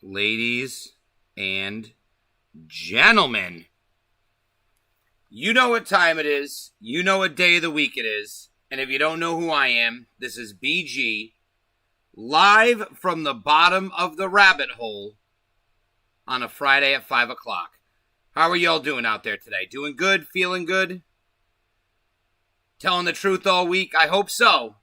Ladies and gentlemen, you know what time it is. You know what day of the week it is. And if you don't know who I am, this is BG, live from the bottom of the rabbit hole on a Friday at 5 o'clock. How are y'all doing out there today? Doing good? Feeling good? Telling the truth all week? I hope so.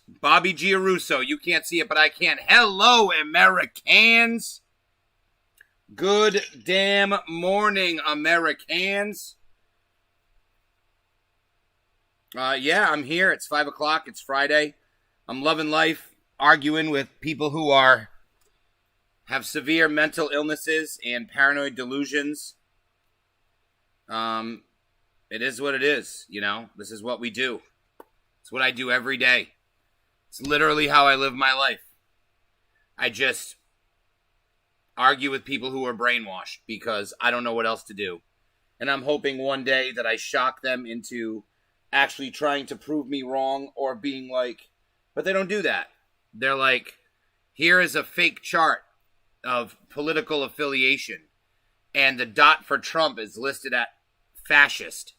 Bobby Giarrusso, you can't see it, but I can. Hello, Americans. Good damn morning, Americans. Yeah, I'm here. It's 5 o'clock. It's Friday. I'm loving life, arguing with people who have severe mental illnesses and paranoid delusions. It is what it is, you know. This is what we do. It's what I do every day. It's literally how I live my life. I just argue with people who are brainwashed because I don't know what else to do. And I'm hoping one day that I shock them into actually trying to prove me wrong or being like, but they don't do that. They're like, here is a fake chart of political affiliation, and the dot for Trump is listed at fascist.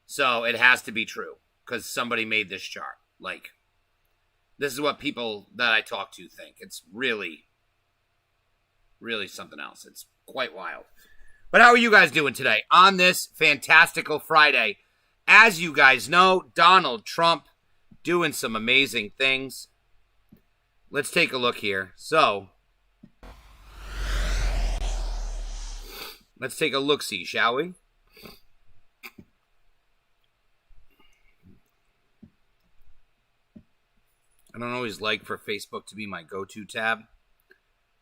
So it has to be true because somebody made this chart. Like, this is what people that I talk to think. It's really, really something else. It's quite wild. But how are you guys doing today on this fantastical Friday? As you guys know, Donald Trump doing some amazing things. Let's take a look here. So, let's take a look-see, shall we? I don't always like for Facebook to be my go-to tab,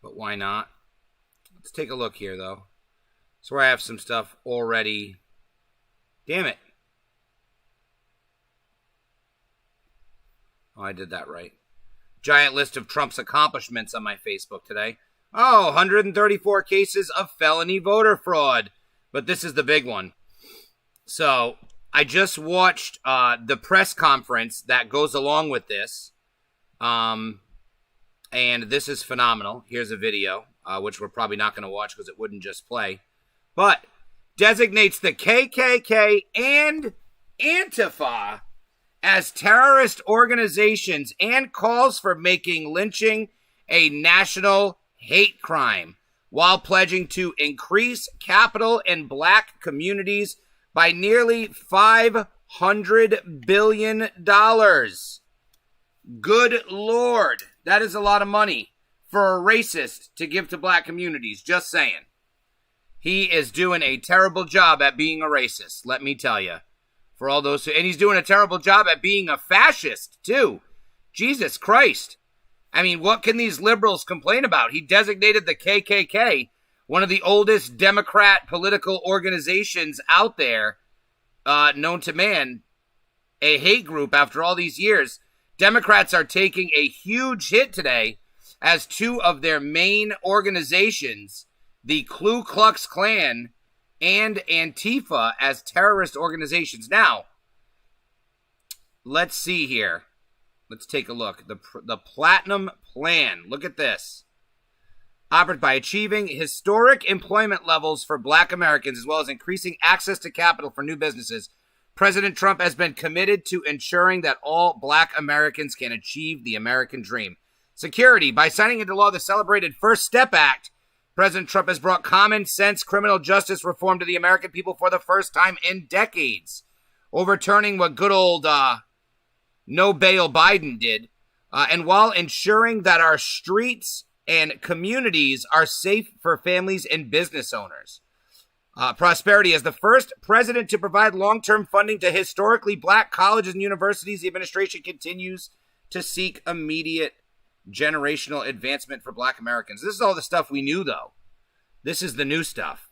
but why not? Let's take a look here, though. So I have some stuff already. Damn it. Oh, I did that right. Giant list of Trump's accomplishments on my Facebook today. Oh, 134 cases of felony voter fraud. But this is the big one. So I just watched the press conference that goes along with this. And this is phenomenal. Here's a video, which we're probably not going to watch because it wouldn't just play. But designates the KKK and Antifa as terrorist organizations and calls for making lynching a national hate crime while pledging to increase capital in black communities by nearly $500 billion. Good Lord, that is a lot of money for a racist to give to black communities. Just saying. He is doing a terrible job at being a racist, let me tell you. For all those and he's doing a terrible job at being a fascist, too. Jesus Christ. I mean, what can these liberals complain about? He designated the KKK, one of the oldest Democrat political organizations out there, known to man, a hate group after all these years. Democrats are taking a huge hit today as two of their main organizations, the Ku Klux Klan and Antifa, as terrorist organizations. Now, let's see here. Let's take a look. The Platinum Plan. Look at this. Offered by achieving historic employment levels for black Americans as well as increasing access to capital for new businesses, President Trump has been committed to ensuring that all black Americans can achieve the American dream. Security. By signing into law the celebrated First Step Act, President Trump has brought common sense criminal justice reform to the American people for the first time in decades, overturning what good old no bail Biden did, and while ensuring that our streets and communities are safe for families and business owners. Prosperity. As the first president to provide long-term funding to historically black colleges and universities, the administration continues to seek immediate generational advancement for black Americans. This is all the stuff we knew, though. This is the new stuff.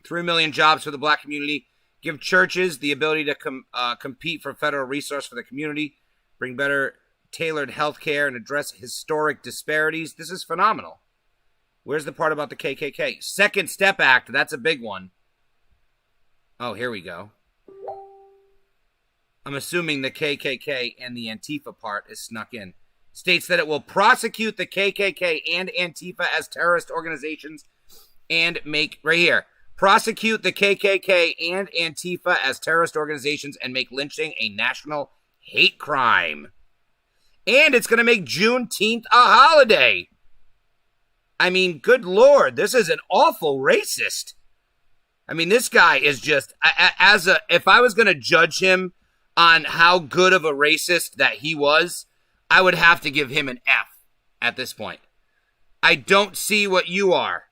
3 million jobs for the black community. Give churches the ability to compete for federal resource for the community. Bring better tailored health care and address historic disparities. This is phenomenal. Where's the part about the KKK? Second Step Act. That's a big one. Oh, here we go. I'm assuming the KKK and the Antifa part is snuck in. States that it will prosecute the KKK and Antifa as terrorist organizations and make, right here, prosecute the KKK and Antifa as terrorist organizations and make lynching a national hate crime. And it's going to make Juneteenth a holiday. I mean, good Lord, this is an awful racist. I mean, this guy is just, if I was going to judge him on how good of a racist that he was, I would have to give him an F at this point. I don't see what you are.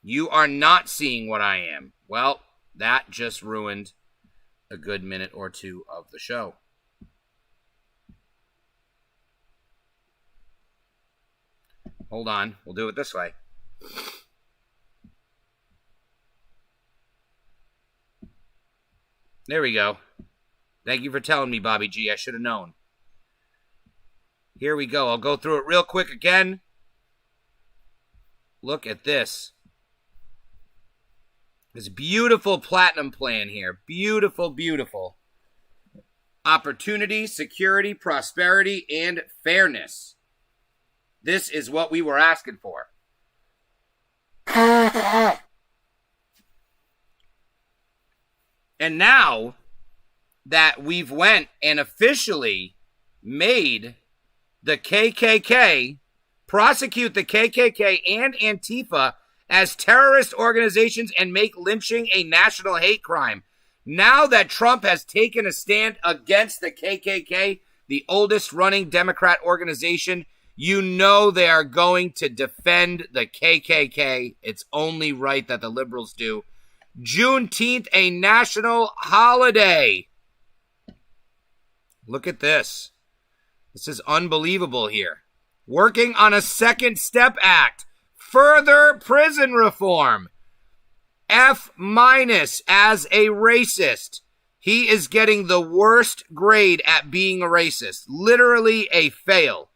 You are not seeing what I am. Well, that just ruined a good minute or two of the show. Hold on. We'll do it this way. There we go. Thank you for telling me, Bobby G. I should have known. Here we go. I'll go through it real quick again. Look at this. This beautiful platinum plan here. Beautiful, beautiful. Opportunity, security, prosperity, and fairness. This is what we were asking for. And now that we've went and officially made the KKK, prosecute the KKK and Antifa as terrorist organizations and make lynching a national hate crime. Now that Trump has taken a stand against the KKK, the oldest running Democrat organization, you know they are going to defend the KKK. It's only right that the liberals do. Juneteenth, a national holiday. Look at this. This is unbelievable here. Working on a Second Step Act. Further prison reform. F- as a racist. He is getting the worst grade at being a racist. Literally a fail.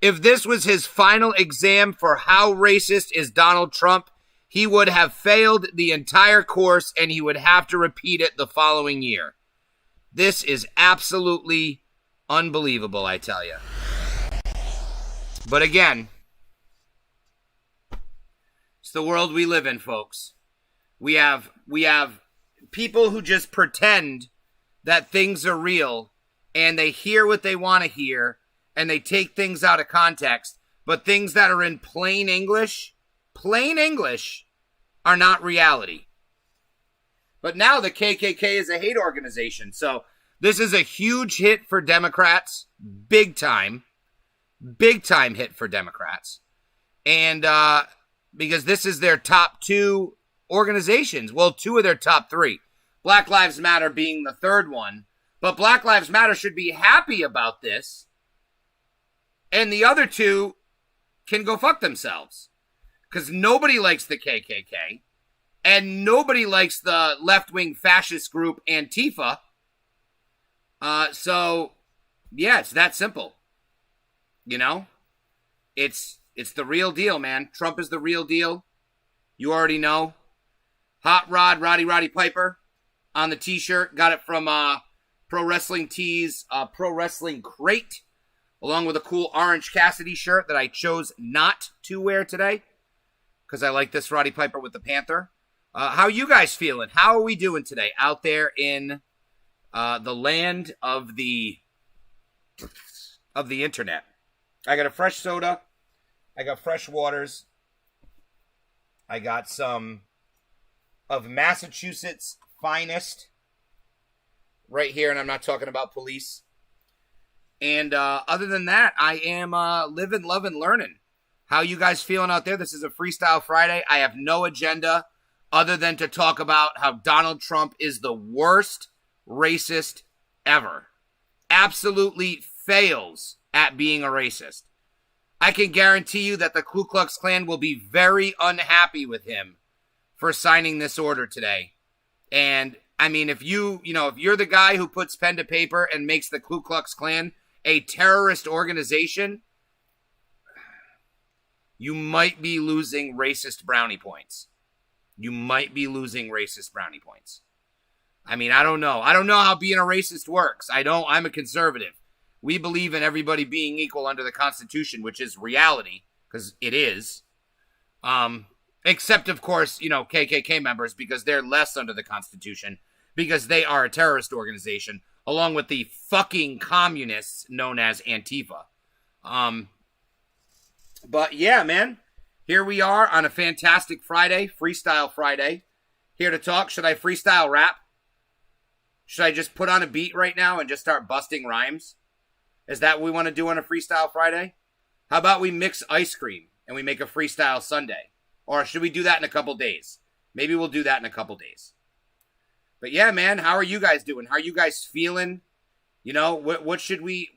If this was his final exam for how racist is Donald Trump, he would have failed the entire course and he would have to repeat it the following year. This is absolutely unbelievable, I tell you. But again, it's the world we live in, folks. We have people who just pretend that things are real and they hear what they want to hear and they take things out of context, but things that are in plain English are not reality. But now the KKK is a hate organization, so this is a huge hit for Democrats, big time hit for Democrats, and because this is their top two organizations, well, two of their top three, Black Lives Matter being the third one, but Black Lives Matter should be happy about this, and the other two can go fuck themselves. Because nobody likes the KKK. And nobody likes the left-wing fascist group Antifa. So, yeah, it's that simple. You know? It's the real deal, man. Trump is the real deal. You already know. Hot Rod, Roddy Piper on the t-shirt. Got it from Pro Wrestling Tees, Pro Wrestling Crate. Along with a cool Orange Cassidy shirt that I chose not to wear today. Because I like this Roddy Piper with the Panther. How are you guys feeling? How are we doing today out there in the land of the internet? I got a fresh soda. I got fresh waters. I got some of Massachusetts' finest right here, and I'm not talking about police. And other than that, I am living, loving, learning. How you guys feeling out there? This is a Freestyle Friday. I have no agenda other than to talk about how Donald Trump is the worst racist ever. Absolutely fails at being a racist. I can guarantee you that the Ku Klux Klan will be very unhappy with him for signing this order today. And I mean, if you're the guy who puts pen to paper and makes the Ku Klux Klan a terrorist organization, you might be losing racist brownie points. You might be losing racist brownie points. I mean, I don't know. I don't know how being a racist works. I'm a conservative. We believe in everybody being equal under the Constitution, which is reality, because it is. Except, of course, KKK members, because they're less under the Constitution, because they are a terrorist organization, along with the fucking communists known as Antifa. But yeah, man, here we are on a fantastic Friday, Freestyle Friday. Here to talk. Should I freestyle rap? Should I just put on a beat right now and just start busting rhymes? Is that what we want to do on a Freestyle Friday? How about we mix ice cream and we make a Freestyle Sunday? Or should we do that in a couple days? Maybe we'll do that in a couple days. But yeah, man, how are you guys doing? How are you guys feeling? What should we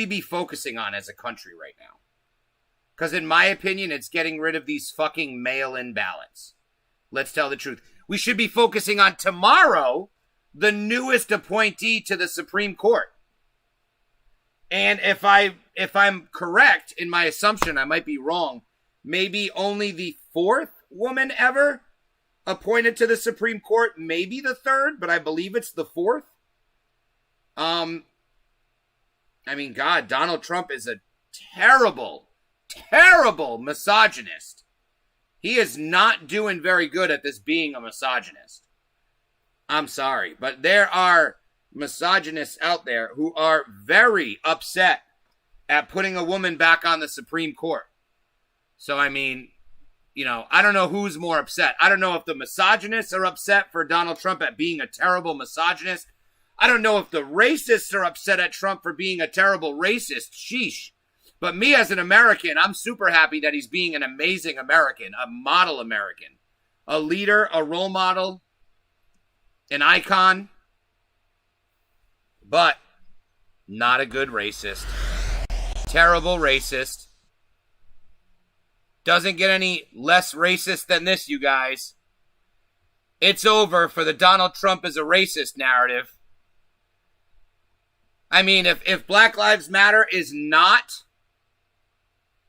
be focusing on as a country right now? Because in my opinion, it's getting rid of these fucking mail-in ballots. Let's tell the truth. We should be focusing on tomorrow, the newest appointee to the Supreme Court. And if I'm correct in my assumption, I might be wrong, maybe only the fourth woman ever appointed to the Supreme Court, maybe the third, but I believe it's the fourth. I mean, God, Donald Trump is a terrible, terrible misogynist. He is not doing very good at this being a misogynist. I'm sorry, but there are misogynists out there who are very upset at putting a woman back on the Supreme Court. So, I mean, I don't know who's more upset. I don't know if the misogynists are upset for Donald Trump at being a terrible misogynist. I don't know if the racists are upset at Trump for being a terrible racist. Sheesh. But me as an American, I'm super happy that he's being an amazing American, a model American, a leader, a role model, an icon, but not a good racist. Terrible racist. Doesn't get any less racist than this, you guys. It's over for the Donald Trump is a racist narrative. I mean, if Black Lives Matter is not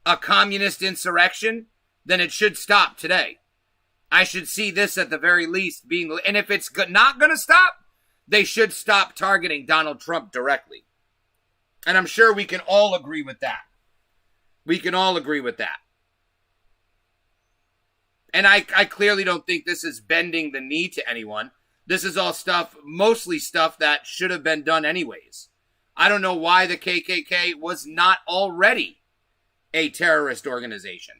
a communist insurrection, then it should stop today. I should see this at the very least being, and if it's not going to stop, they should stop targeting Donald Trump directly. And I'm sure we can all agree with that. We can all agree with that. And I clearly don't think this is bending the knee to anyone. This is all stuff, mostly stuff that should have been done anyways. I don't know why the KKK was not already a terrorist organization.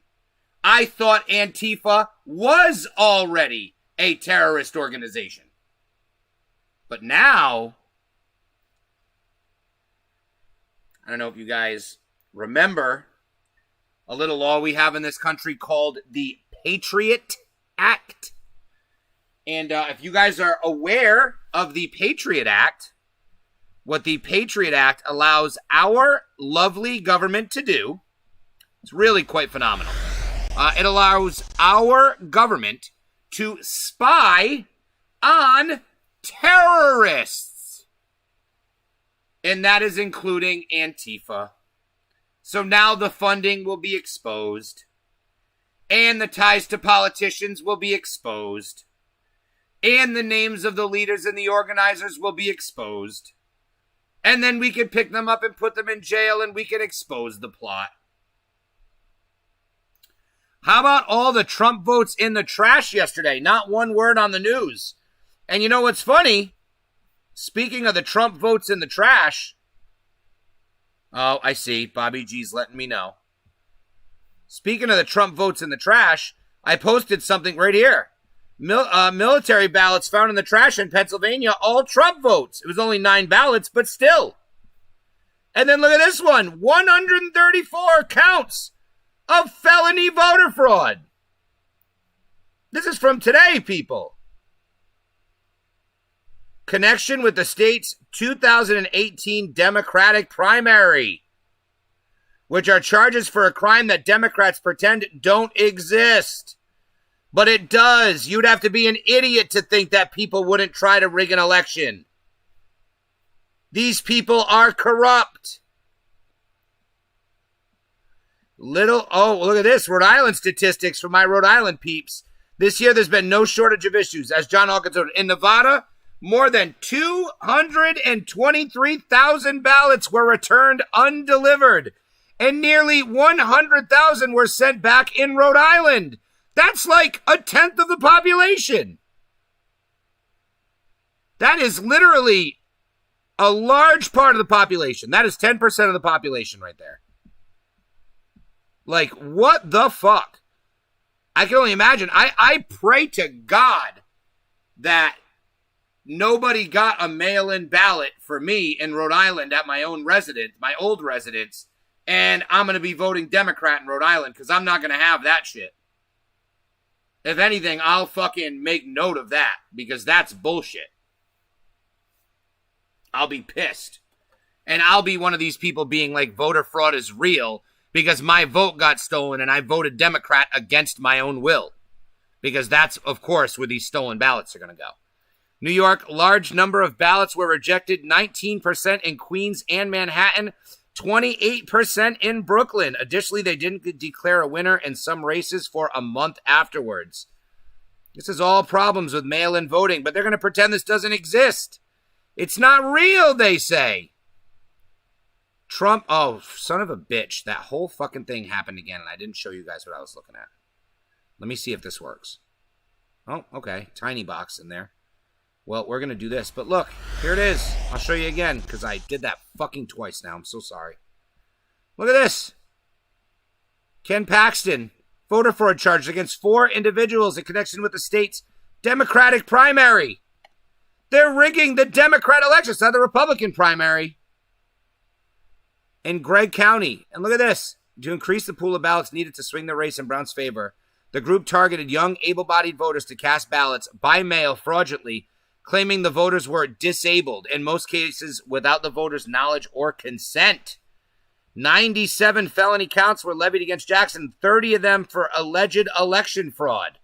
I thought Antifa was already a terrorist organization. But now, I don't know if you guys remember a little law we have in this country called the Patriot Act. And if you guys are aware of the Patriot Act, what the Patriot Act allows our lovely government to do, it's really quite phenomenal. It allows our government to spy on terrorists. And that is including Antifa. So now the funding will be exposed. And the ties to politicians will be exposed. And the names of the leaders and the organizers will be exposed. And then we can pick them up and put them in jail and we can expose the plot. How about all the Trump votes in the trash yesterday? Not one word on the news. And you know what's funny? Speaking of the Trump votes in the trash. Oh, I see. Bobby G's letting me know. Speaking of the Trump votes in the trash, I posted something right here. Military ballots found in the trash in Pennsylvania, all Trump votes. It was only 9 ballots, but still. And then look at this one, 134 counts of felony voter fraud. This is from today, people. Connection with the state's 2018 Democratic primary, which are charges for a crime that Democrats pretend don't exist. But it does. You'd have to be an idiot to think that people wouldn't try to rig an election. These people are corrupt. Look at this. Rhode Island statistics for my Rhode Island peeps. This year, there's been no shortage of issues. As John Hawkins noted, in Nevada, more than 223,000 ballots were returned undelivered, and nearly 100,000 were sent back in Rhode Island. That's like a tenth of the population. That is literally a large part of the population. That is 10% of the population right there. Like, what the fuck? I can only imagine. I pray to God that nobody got a mail-in ballot for me in Rhode Island at my own residence, my old residence, and I'm going to be voting Democrat in Rhode Island because I'm not going to have that shit. If anything, I'll fucking make note of that because that's bullshit. I'll be pissed. And I'll be one of these people being like, voter fraud is real because my vote got stolen and I voted Democrat against my own will. Because that's, of course, where these stolen ballots are going to go. New York, large number of ballots were rejected, 19% in Queens and Manhattan, 28% in Brooklyn. Additionally, they didn't declare a winner in some races for a month afterwards. This is all problems with mail-in voting, but they're going to pretend this doesn't exist. It's not real, they say. Trump, oh, son of a bitch. That whole fucking thing happened again, and I didn't show you guys what I was looking at. Let me see if this works. Oh, okay. Tiny box in there. Well, we're going to do this. But look, here it is. I'll show you again because I did that fucking twice now. I'm so sorry. Look at this. Ken Paxton, voter fraud charges against 4 individuals in connection with the state's Democratic primary. They're rigging the Democrat election. It's not the Republican primary. In Gregg County. And look at this. To increase the pool of ballots needed to swing the race in Brown's favor, the group targeted young, able-bodied voters to cast ballots by mail fraudulently, claiming the voters were disabled, in most cases without the voters' knowledge or consent. 97 felony counts were levied against Jackson, 30 of them for alleged election fraud.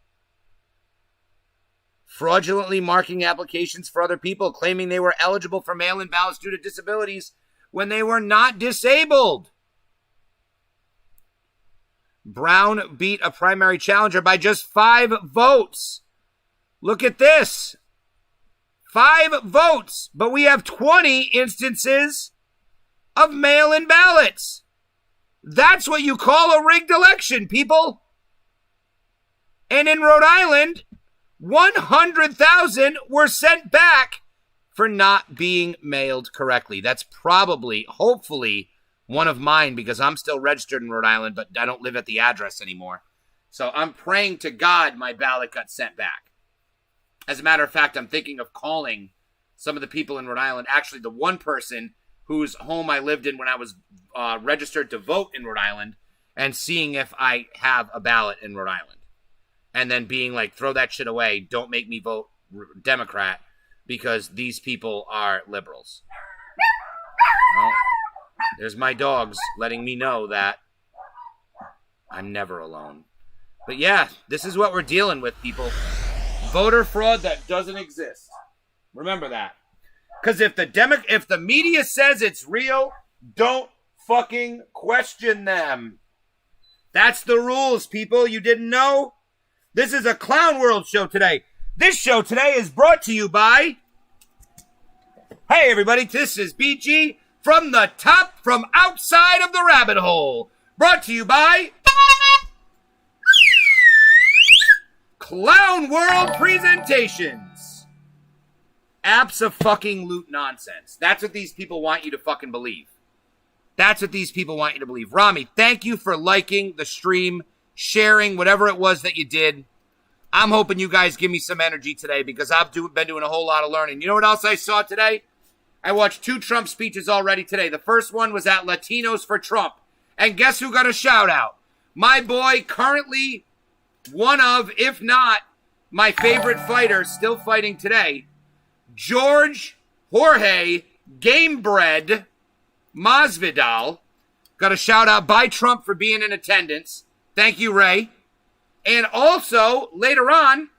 Fraudulently marking applications for other people, claiming they were eligible for mail-in ballots due to disabilities when they were not disabled. Brown beat a primary challenger by just 5 votes. Look at this. 5 votes, but we have 20 instances of mail-in ballots. That's what you call a rigged election, people. And in Rhode Island, 100,000 were sent back for not being mailed correctly. That's probably, hopefully, one of mine because I'm still registered in Rhode Island, but I don't live at the address anymore. So I'm praying to God my ballot got sent back. As a matter of fact, I'm thinking of calling some of the people in Rhode Island, actually the one person whose home I lived in when I was registered to vote in Rhode Island, and seeing if I have a ballot in Rhode Island. And then being like, throw that shit away, don't make me vote Democrat, because these people are liberals. Well, there's my dogs letting me know that I'm never alone. But yeah, this is what we're dealing with, people. Voter fraud that doesn't exist. Remember that. Because if the media says it's real, don't fucking question them. That's the rules, people. You didn't know? This is a Clown World show today. This show today is brought to you by... Hey, everybody. This is BG from the top, from outside of the rabbit hole. Brought to you by... Clown World Presentations. Abso-fucking-loot nonsense. That's what these people want you to fucking believe. That's what these people want you to believe. Rami, thank you for liking the stream, sharing, whatever it was that you did. I'm hoping you guys give me some energy today because I've been doing a whole lot of learning. You know what else I saw today? I watched 2 Trump speeches already today. The first one was at Latinos for Trump. And guess who got a shout out? My boy, currently one of, if not my favorite fighter, still fighting today, George Jorge Gamebred Masvidal. Got a shout out by Trump for being in attendance. Thank you, Ray. And also, later on,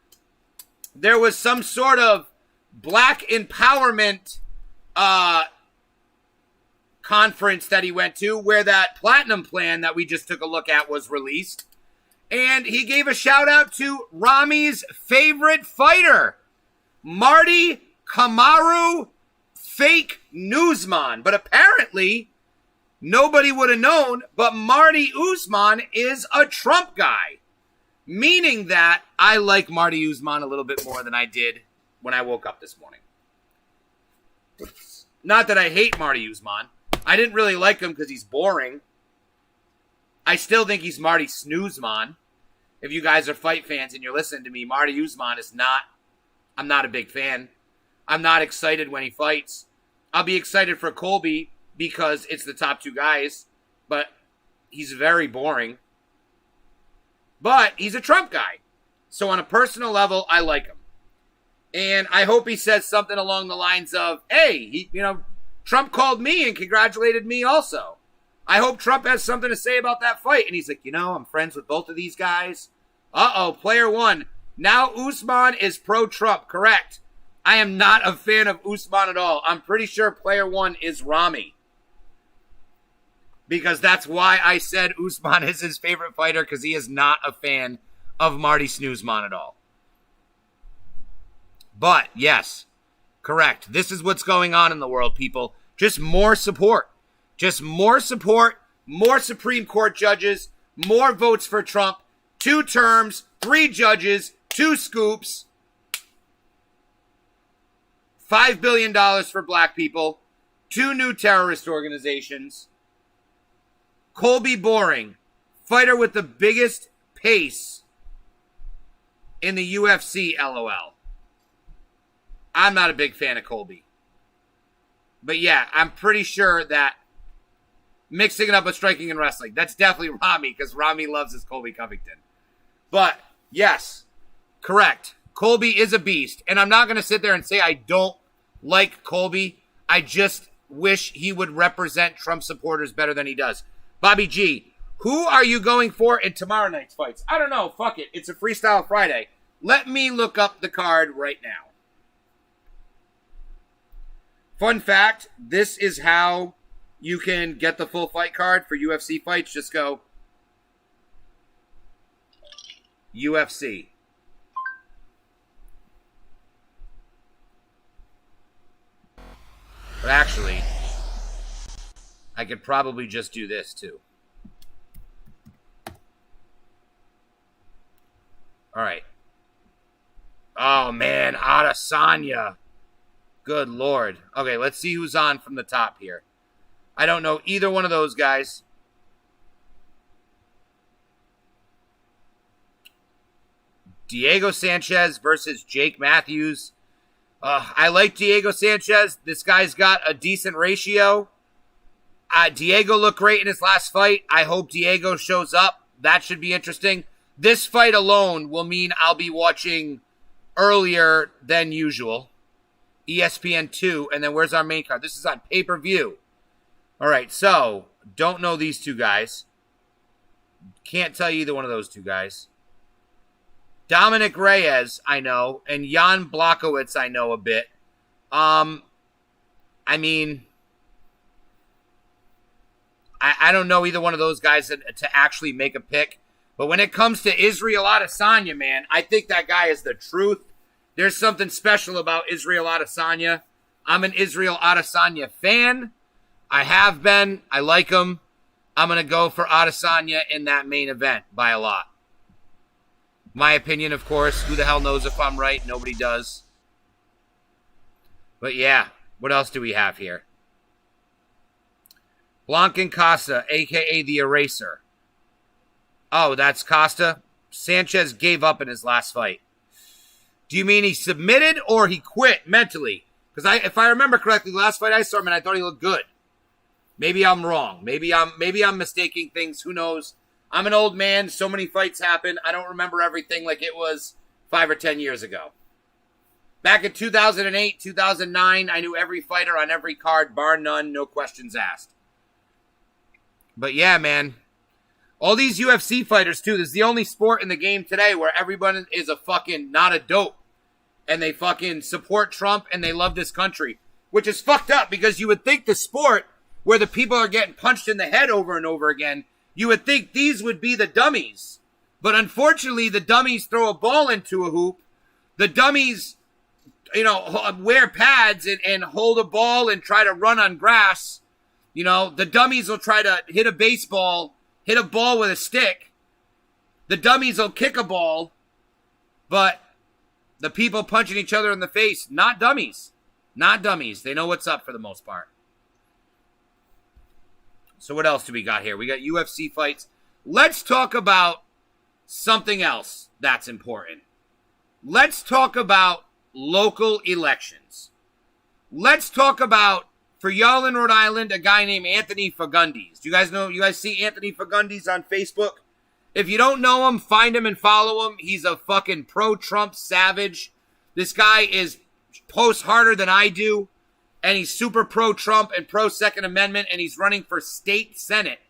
there was some sort of black empowerment conference that he went to where that platinum plan that we just took a look at was released. And he gave a shout out to Rami's favorite fighter, Marty Kamaru Fake Newsman. But apparently, nobody would have known, but Marty Usman is a Trump guy. Meaning that I like Marty Usman a little bit more than I did when I woke up this morning. Not that I hate Marty Usman. I didn't really like him because he's boring. I still think he's Marty Snoozman. If you guys are fight fans and you're listening to me, Marty Usman is not, I'm not a big fan. I'm not excited when he fights. I'll be excited for Colby because it's the top 2 guys, but he's very boring. But he's a Trump guy. So on a personal level, I like him. And I hope he says something along the lines of, hey, Trump called me and congratulated me also. I hope Trump has something to say about that fight. And he's like, I'm friends with both of these guys. Player 1. Now Usman is pro-Trump. Correct. I am not a fan of Usman at all. I'm pretty sure player 1 is Rami. Because that's why I said Usman is his favorite fighter, because he is not a fan of Marty Snoozman at all. But, yes, correct. This is what's going on in the world, people. Just more support. Just more support, more Supreme Court judges, more votes for Trump, 2 terms, 3 judges, 2 scoops, $5 billion for black people, 2 new terrorist organizations, Colby Boring, fighter with the biggest pace in the UFC, LOL. I'm not a big fan of Colby. But yeah, I'm pretty sure that mixing it up with striking and wrestling, that's definitely Rami, because Rami loves his Colby Covington. But yes, correct. Colby is a beast. And I'm not going to sit there and say I don't like Colby. I just wish he would represent Trump supporters better than he does. Bobby G, who are you going for in tomorrow night's fights? I don't know. Fuck it. It's a Freestyle Friday. Let me look up the card right now. Fun fact, this is how you can get the full fight card for UFC fights. Just go UFC. But actually, I could probably just do this too. All right. Oh man, Adesanya. Good Lord. Okay, let's see who's on from the top here. I don't know either one of those guys. Diego Sanchez versus Jake Matthews. I like Diego Sanchez. This guy's got a decent ratio. Diego looked great in his last fight. I hope Diego shows up. That should be interesting. This fight alone will mean I'll be watching earlier than usual. ESPN 2, and then where's our main card? This is on pay-per-view. All right, so don't know these 2 guys. Can't tell you either one of those 2 guys. Dominic Reyes, I know, and Jan Blachowicz, I know a bit. I don't know either one of those guys to actually make a pick. But when it comes to Israel Adesanya, man, I think that guy is the truth. There's something special about Israel Adesanya. I'm an Israel Adesanya fan. I have been. I like him. I'm going to go for Adesanya in that main event by a lot. My opinion, of course. Who the hell knows if I'm right? Nobody does. But yeah, what else do we have here? Blancan Costa, a.k.a. the Eraser. Oh, that's Costa? Sanchez gave up in his last fight. Do you mean he submitted or he quit mentally? Because if I remember correctly, the last fight I saw him, and I thought he looked good. Maybe I'm wrong. Maybe I'm mistaking things. Who knows? I'm an old man. So many fights happen. I don't remember everything like it was 5 or 10 years ago. Back in 2008, 2009, I knew every fighter on every card, bar none, no questions asked. But yeah, man. All these UFC fighters, too. This is the only sport in the game today where everyone is a fucking not a dope. And they fucking support Trump and they love this country. Which is fucked up because you would think the sport where the people are getting punched in the head over and over again, you would think these would be the dummies. But unfortunately, the dummies throw a ball into a hoop. The dummies, wear pads and hold a ball and try to run on grass. The dummies will try to hit a baseball, hit a ball with a stick. The dummies will kick a ball. But the people punching each other in the face, not dummies. Not dummies. They know what's up for the most part. So what else do we got here? We got UFC fights. Let's talk about something else that's important. Let's talk about local elections. Let's talk about, for y'all in Rhode Island, a guy named Anthony Fagundes. Do you guys see Anthony Fagundes on Facebook? If you don't know him, find him and follow him. He's a fucking pro-Trump savage. This guy posts harder than I do. And he's super pro-Trump and pro-Second Amendment, and he's running for state senate.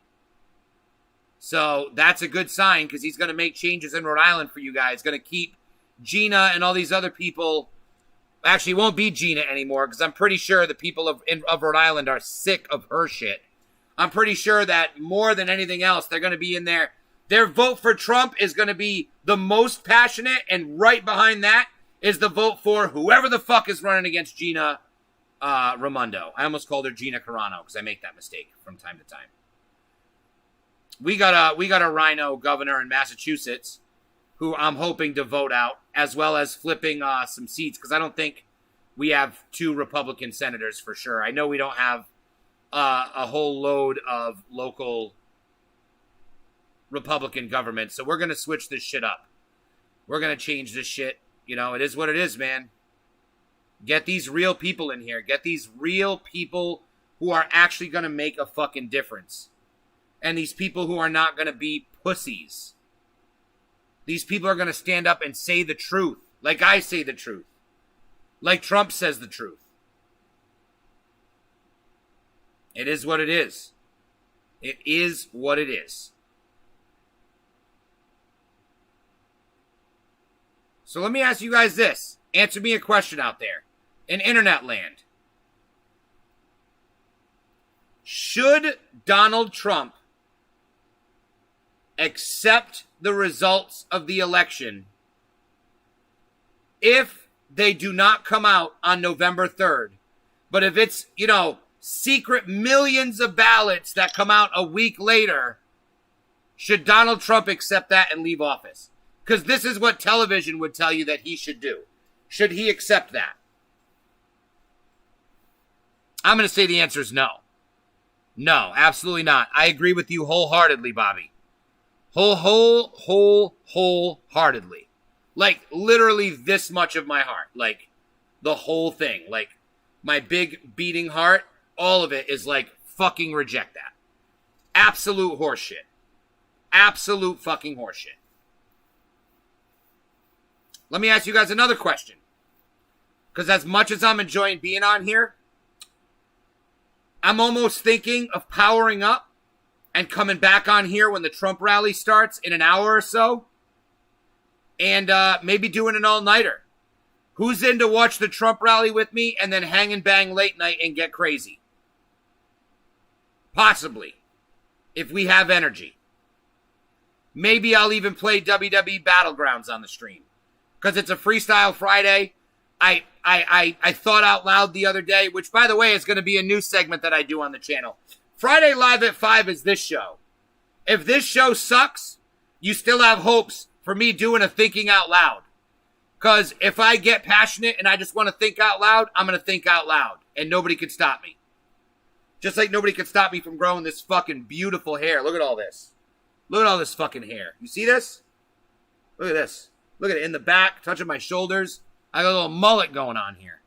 So that's a good sign because he's going to make changes in Rhode Island for you guys. Going to keep Gina and all these other people. Actually, it won't be Gina anymore because I'm pretty sure the people of Rhode Island are sick of her shit. I'm pretty sure that more than anything else, they're going to be in there. Their vote for Trump is going to be the most passionate, and right behind that is the vote for whoever the fuck is running against Gina Raimondo. I almost called her Gina Carano because I make that mistake from time to time. We got a rhino governor in Massachusetts who I'm hoping to vote out, as well as flipping some seats because I don't think we have 2 Republican senators for sure. I know we don't have a whole load of local Republican government, so we're going to switch this shit up. We're going to change this shit. It is what it is, man. Get these real people in here. Get these real people who are actually going to make a fucking difference. And these people who are not going to be pussies. These people are going to stand up and say the truth. Like I say the truth. Like Trump says the truth. It is what it is. It is what it is. So let me ask you guys this. Answer me a question out there. In internet land. Should Donald Trump accept the results of the election if they do not come out on November 3rd? But if it's, secret millions of ballots that come out a week later, should Donald Trump accept that and leave office? Because this is what television would tell you that he should do. Should he accept that? I'm going to say the answer is no. No, absolutely not. I agree with you wholeheartedly, Bobby. Wholeheartedly. Like, literally this much of my heart. Like, the whole thing. Like, my big beating heart, all of it is like, fucking reject that. Absolute horseshit. Absolute fucking horseshit. Let me ask you guys another question. Because as much as I'm enjoying being on here, I'm almost thinking of powering up and coming back on here when the Trump rally starts in an hour or so. And maybe doing an all-nighter. Who's in to watch the Trump rally with me and then hang and bang late night and get crazy? Possibly. If we have energy. Maybe I'll even play WWE Battlegrounds on the stream. Because it's a Freestyle Friday. I thought out loud the other day, which, by the way, is going to be a new segment that I do on the channel. Friday Live at 5 is this show. If this show sucks, you still have hopes for me doing a thinking out loud. Because if I get passionate and I just want to think out loud, I'm going to think out loud. And nobody can stop me. Just like nobody can stop me from growing this fucking beautiful hair. Look at all this. Look at all this fucking hair. You see this? Look at this. Look at it in the back, touching my shoulders. I got a little mullet going on here.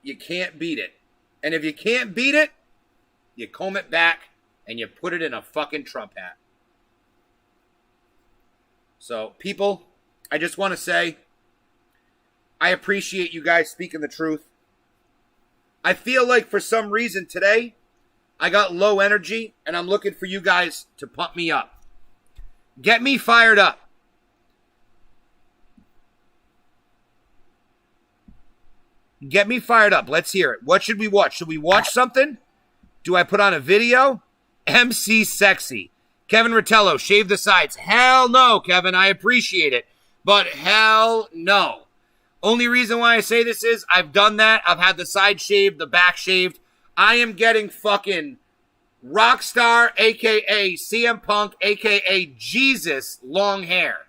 you can't beat it. And if you can't beat it, you comb it back and you put it in a fucking Trump hat. So, people, I just want to say, I appreciate you guys speaking the truth. I feel like for some reason today, I got low energy, and I'm looking for you guys to pump me up. Get me fired up. Get me fired up. Let's hear it. What should we watch? Should we watch something? Do I put on a video? MC Sexy. Kevin Rottello, shave the sides. Hell no, Kevin. I appreciate it. But hell no. Only reason why I say this is I've done that. I've had the side shaved, the back shaved. I am getting fucking Rockstar, a.k.a. CM Punk, a.k.a. Jesus, long hair.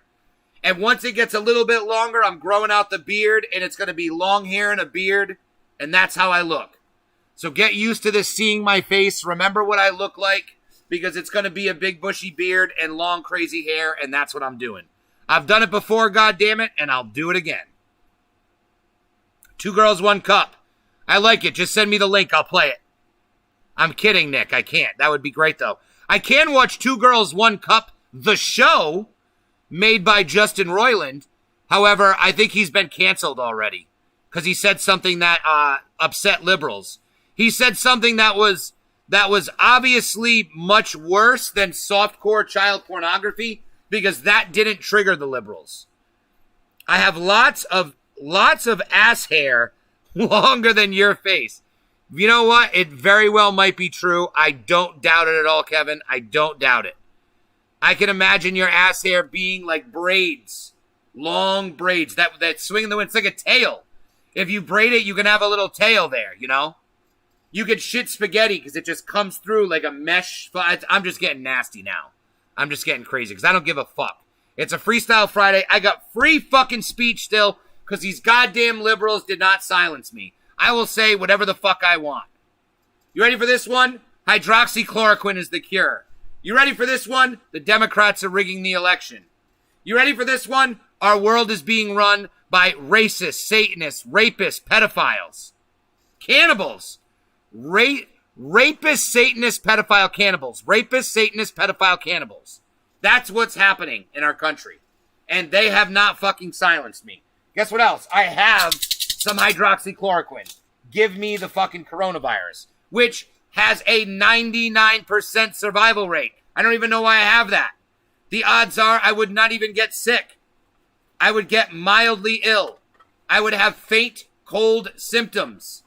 And once it gets a little bit longer, I'm growing out the beard, and it's going to be long hair and a beard, and that's how I look. So get used to this, seeing my face. Remember what I look like, because it's going to be a big bushy beard and long crazy hair, and that's what I'm doing. I've done it before, goddammit, and I'll do it again. 2 Girls, 1 Cup. I like it. Just send me the link. I'll play it. I'm kidding, Nick. I can't. That would be great, though. I can watch 2 Girls, 1 Cup, the show, made by Justin Roiland. However, I think he's been canceled already because he said something that upset liberals. He said something that was obviously much worse than softcore child pornography, because that didn't trigger the liberals. I have lots of ass hair longer than your face. You know what? It very well might be true. I don't doubt it at all, Kevin. I don't doubt it. I can imagine your ass hair being like braids, long braids that swing in the wind. It's like a tail. If you braid it, you can have a little tail there, you know? You could shit spaghetti because it just comes through like a mesh. I'm just getting nasty now. I'm just getting crazy because I don't give a fuck. It's a Freestyle Friday. I got free fucking speech still because these goddamn liberals did not silence me. I will say whatever the fuck I want. You ready for this one? Hydroxychloroquine is the cure. You ready for this one? The Democrats are rigging the election. You ready for this one? Our world is being run by racists, Satanists, rapists, pedophiles, cannibals. Rapist, Satanist, pedophile, cannibals. Rapist, Satanist, pedophile, cannibals. That's what's happening in our country. And they have not fucking silenced me. Guess what else? I have some hydroxychloroquine. Give me the fucking coronavirus, which has a 99% survival rate. I don't even know why I have that. The odds are I would not even get sick. I would get mildly ill. I would have faint, cold symptoms.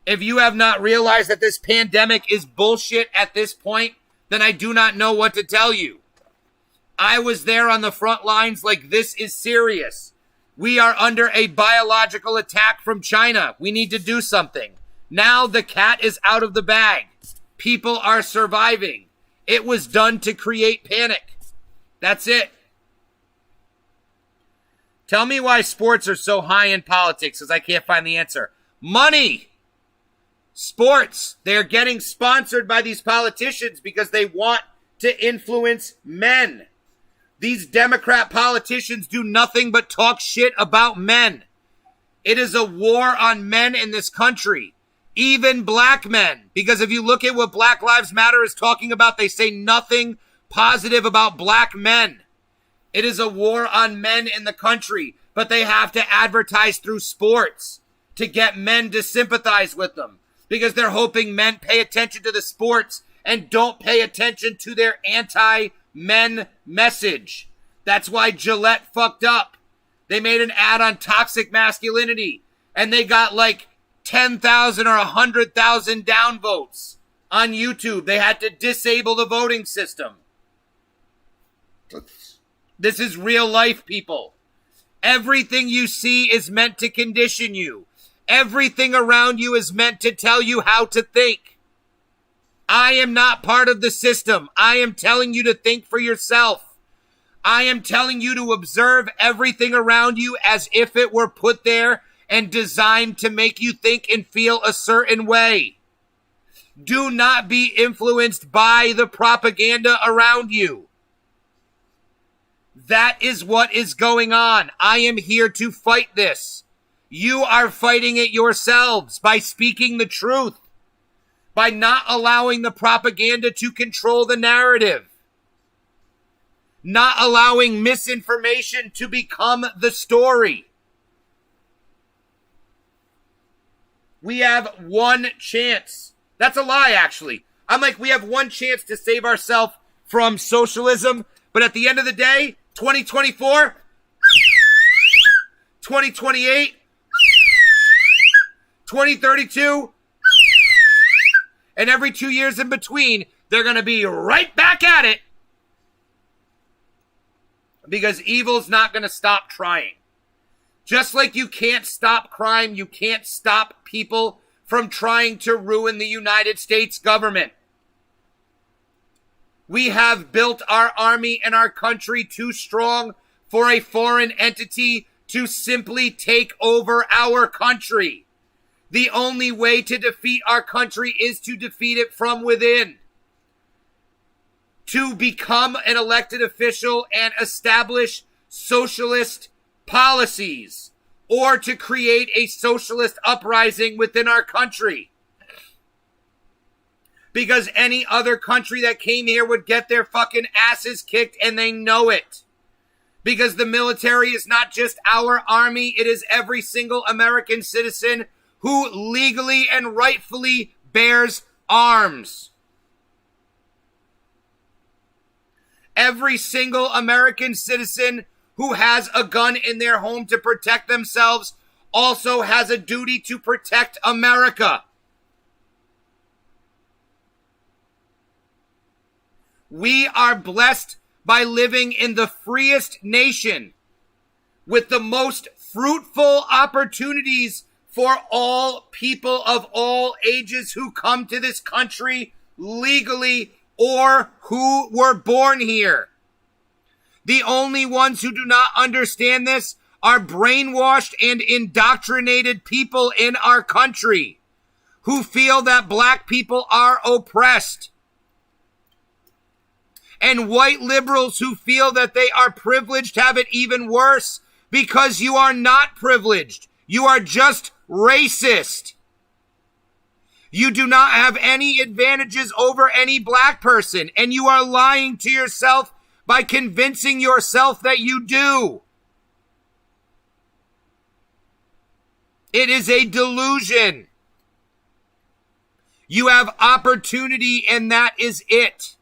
If you have not realized that this pandemic is bullshit at this point, then I do not know what to tell you. I was there on the front lines like this is serious. We are under a biological attack from China. We need to do something. Now the cat is out of the bag. People are surviving. It was done to create panic. That's it. Tell me why sports are so high in politics, because I can't find the answer. Money! Sports. They're getting sponsored by these politicians because they want to influence men. These Democrat politicians do nothing but talk shit about men. It is a war on men in this country. Even black men. Because if you look at what Black Lives Matter is talking about, they say nothing positive about black men. It is a war on men in the country. But they have to advertise through sports to get men to sympathize with them. Because they're hoping men pay attention to the sports and don't pay attention to their anti-men message. That's why Gillette fucked up. They made an ad on toxic masculinity, and they got like 10,000 or 100,000 downvotes on YouTube. They had to disable the voting system. This is real life, people. Everything you see is meant to condition you. Everything around you is meant to tell you how to think. I am not part of the system. I am telling you to think for yourself. I am telling you to observe everything around you as if it were put there and designed to make you think and feel a certain way. Do not be influenced by the propaganda around you. That is what is going on. I am here to fight this. You are fighting it yourselves by speaking the truth, by not allowing the propaganda to control the narrative, not allowing misinformation to become the story. We have one chance. That's a lie, actually. I'm like, we have one chance to save ourselves from socialism, but at the end of the day, 2024, 2028, 2032, and every 2 years in between, they're going to be right back at it because evil's not going to stop trying. Just like you can't stop crime, you can't stop people from trying to ruin the United States government. We have built our army and our country too strong for a foreign entity to simply take over our country. The only way to defeat our country is to defeat it from within. To become an elected official and establish socialist policies, or to create a socialist uprising within our country. Because any other country that came here would get their fucking asses kicked, and they know it. Because the military is not just our army, it is every single American citizen who legally and rightfully bears arms. Every single American citizen who has a gun in their home to protect themselves also has a duty to protect America. We are blessed by living in the freest nation with the most fruitful opportunities for all people of all ages who come to this country legally or who were born here. The only ones who do not understand this are brainwashed and indoctrinated people in our country who feel that black people are oppressed, and white liberals who feel that they are privileged have it even worse because you are not privileged. You are just racist. You do not have any advantages over any black person, and you are lying to yourself by convincing yourself that you do. It is a delusion. You have opportunity, and that is it.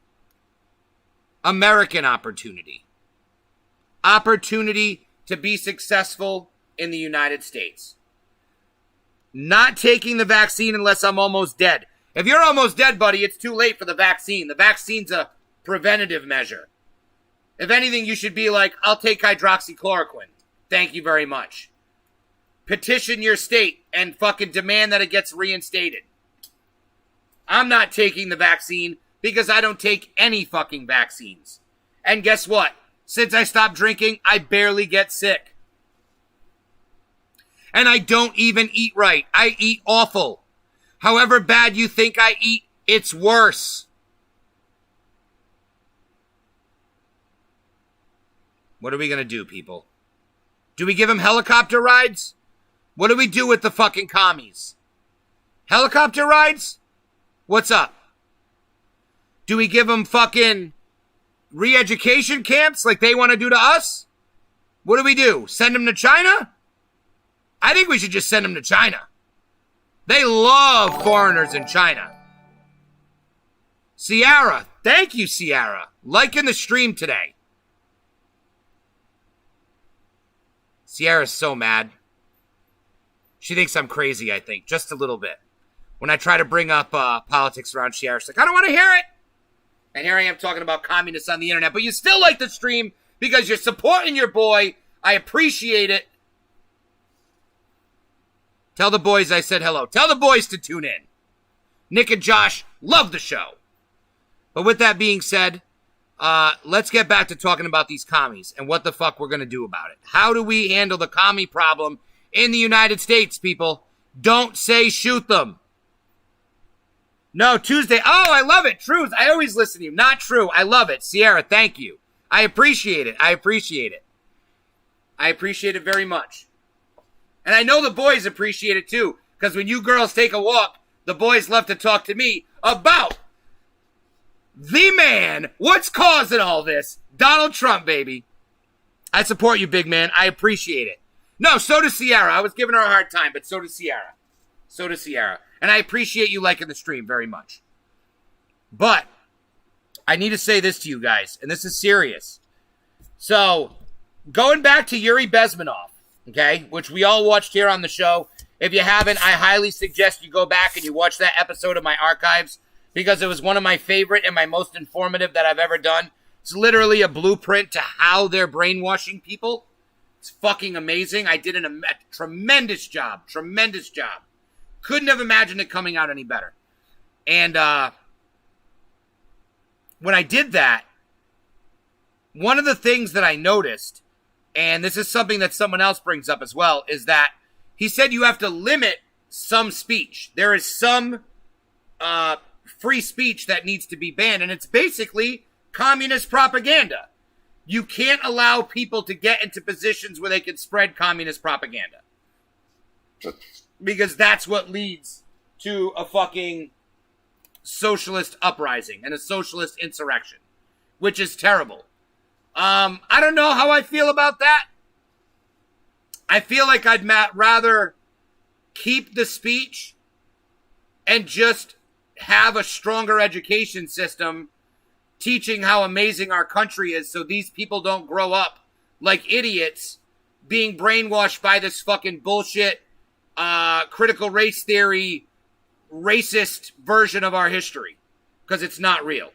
American opportunity. Opportunity to be successful in the United States. Not taking the vaccine unless I'm almost dead. If you're almost dead, buddy, it's too late for the vaccine. The vaccine's a preventative measure. If anything, you should be like, I'll take hydroxychloroquine. Thank you very much. Petition your state and fucking demand that it gets reinstated. I'm not taking the vaccine because I don't take any fucking vaccines. And guess what? Since I stopped drinking, I barely get sick. And I don't even eat right. I eat awful. However bad you think I eat, it's worse. What are we going to do, people? Do we give them helicopter rides? What do we do with the fucking commies? Helicopter rides? What's up? Do we give them fucking re-education camps like they want to do to us? What do we do? Send them to China? I think we should just send them to China. They love foreigners in China. Sierra, thank you, Sierra. Liking the stream today. Sierra's so mad. She thinks I'm crazy, I think, just a little bit. When I try to bring up politics around Sierra, she's like, I don't want to hear it. And here I am talking about communists on the internet, but you still like the stream because you're supporting your boy. I appreciate it. Tell the boys I said hello. Tell the boys to tune in. Nick and Josh love the show. But with that being said, let's get back to talking about these commies and what the fuck we're going to do about it. How do we handle the commie problem in the United States, people? Don't say shoot them. No, Tuesday. Oh, I love it. Truth. I always listen to you. Not true. I love it. Sierra, thank you. I appreciate it. I appreciate it. I appreciate it very much. And I know the boys appreciate it too, because when you girls take a walk, the boys love to talk to me about the man. What's causing all this? Donald Trump, baby. I support you, big man. I appreciate it. No, so does Sierra. I was giving her a hard time, but so does Sierra. So does Sierra. And I appreciate you liking the stream very much. But I need to say this to you guys, and this is serious. So, going back to Yuri Bezmenov, okay, which we all watched here on the show. If you haven't, I highly suggest you go back and you watch that episode of my archives because it was one of my favorite and my most informative that I've ever done. It's literally a blueprint to how they're brainwashing people. It's fucking amazing. I did a tremendous job. Tremendous job. Couldn't have imagined it coming out any better. And when I did that, one of the things that I noticed, and this is something that someone else brings up as well, is that he said you have to limit some speech. There is some free speech that needs to be banned, and it's basically communist propaganda. You can't allow people to get into positions where they can spread communist propaganda. Because that's what leads to a fucking socialist uprising and a socialist insurrection, which is terrible. I don't know how I feel about that. I feel like I'd rather keep the speech and just have a stronger education system teaching how amazing our country is so these people don't grow up like idiots being brainwashed by this fucking bullshit critical race theory racist version of our history, because it's not real.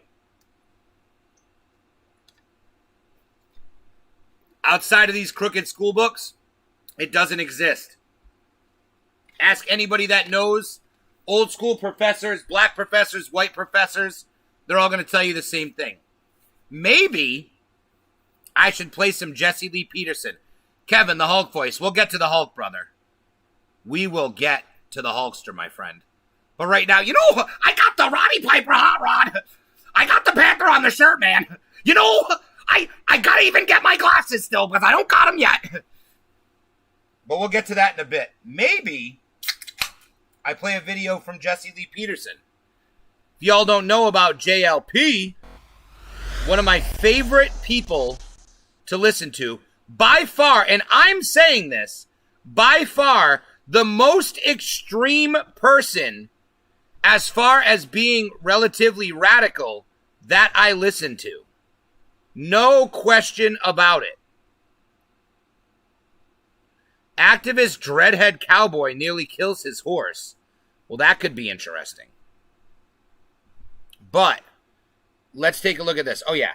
Outside of these crooked school books, it doesn't exist. Ask anybody that knows, old school professors, black professors, white professors, they're all going to tell you the same thing. Maybe I should play some Jesse Lee Peterson. Kevin, the Hulk voice. We'll get to the Hulk, brother. We will get to the Hulkster, my friend. But right now, you know, I got the Roddy Piper hot rod. I got the Panther on the shirt, man. You know, I gotta even get my glasses still because I don't got them yet. But we'll get to that in a bit. Maybe I play a video from Jesse Lee Peterson. If y'all don't know about JLP, one of my favorite people to listen to, by far, and I'm saying this, by far, the most extreme person as far as being relatively radical that I listen to. No question about it. Activist Dreadhead Cowboy nearly kills his horse. Well, that could be interesting. But let's take a look at this. Oh, yeah.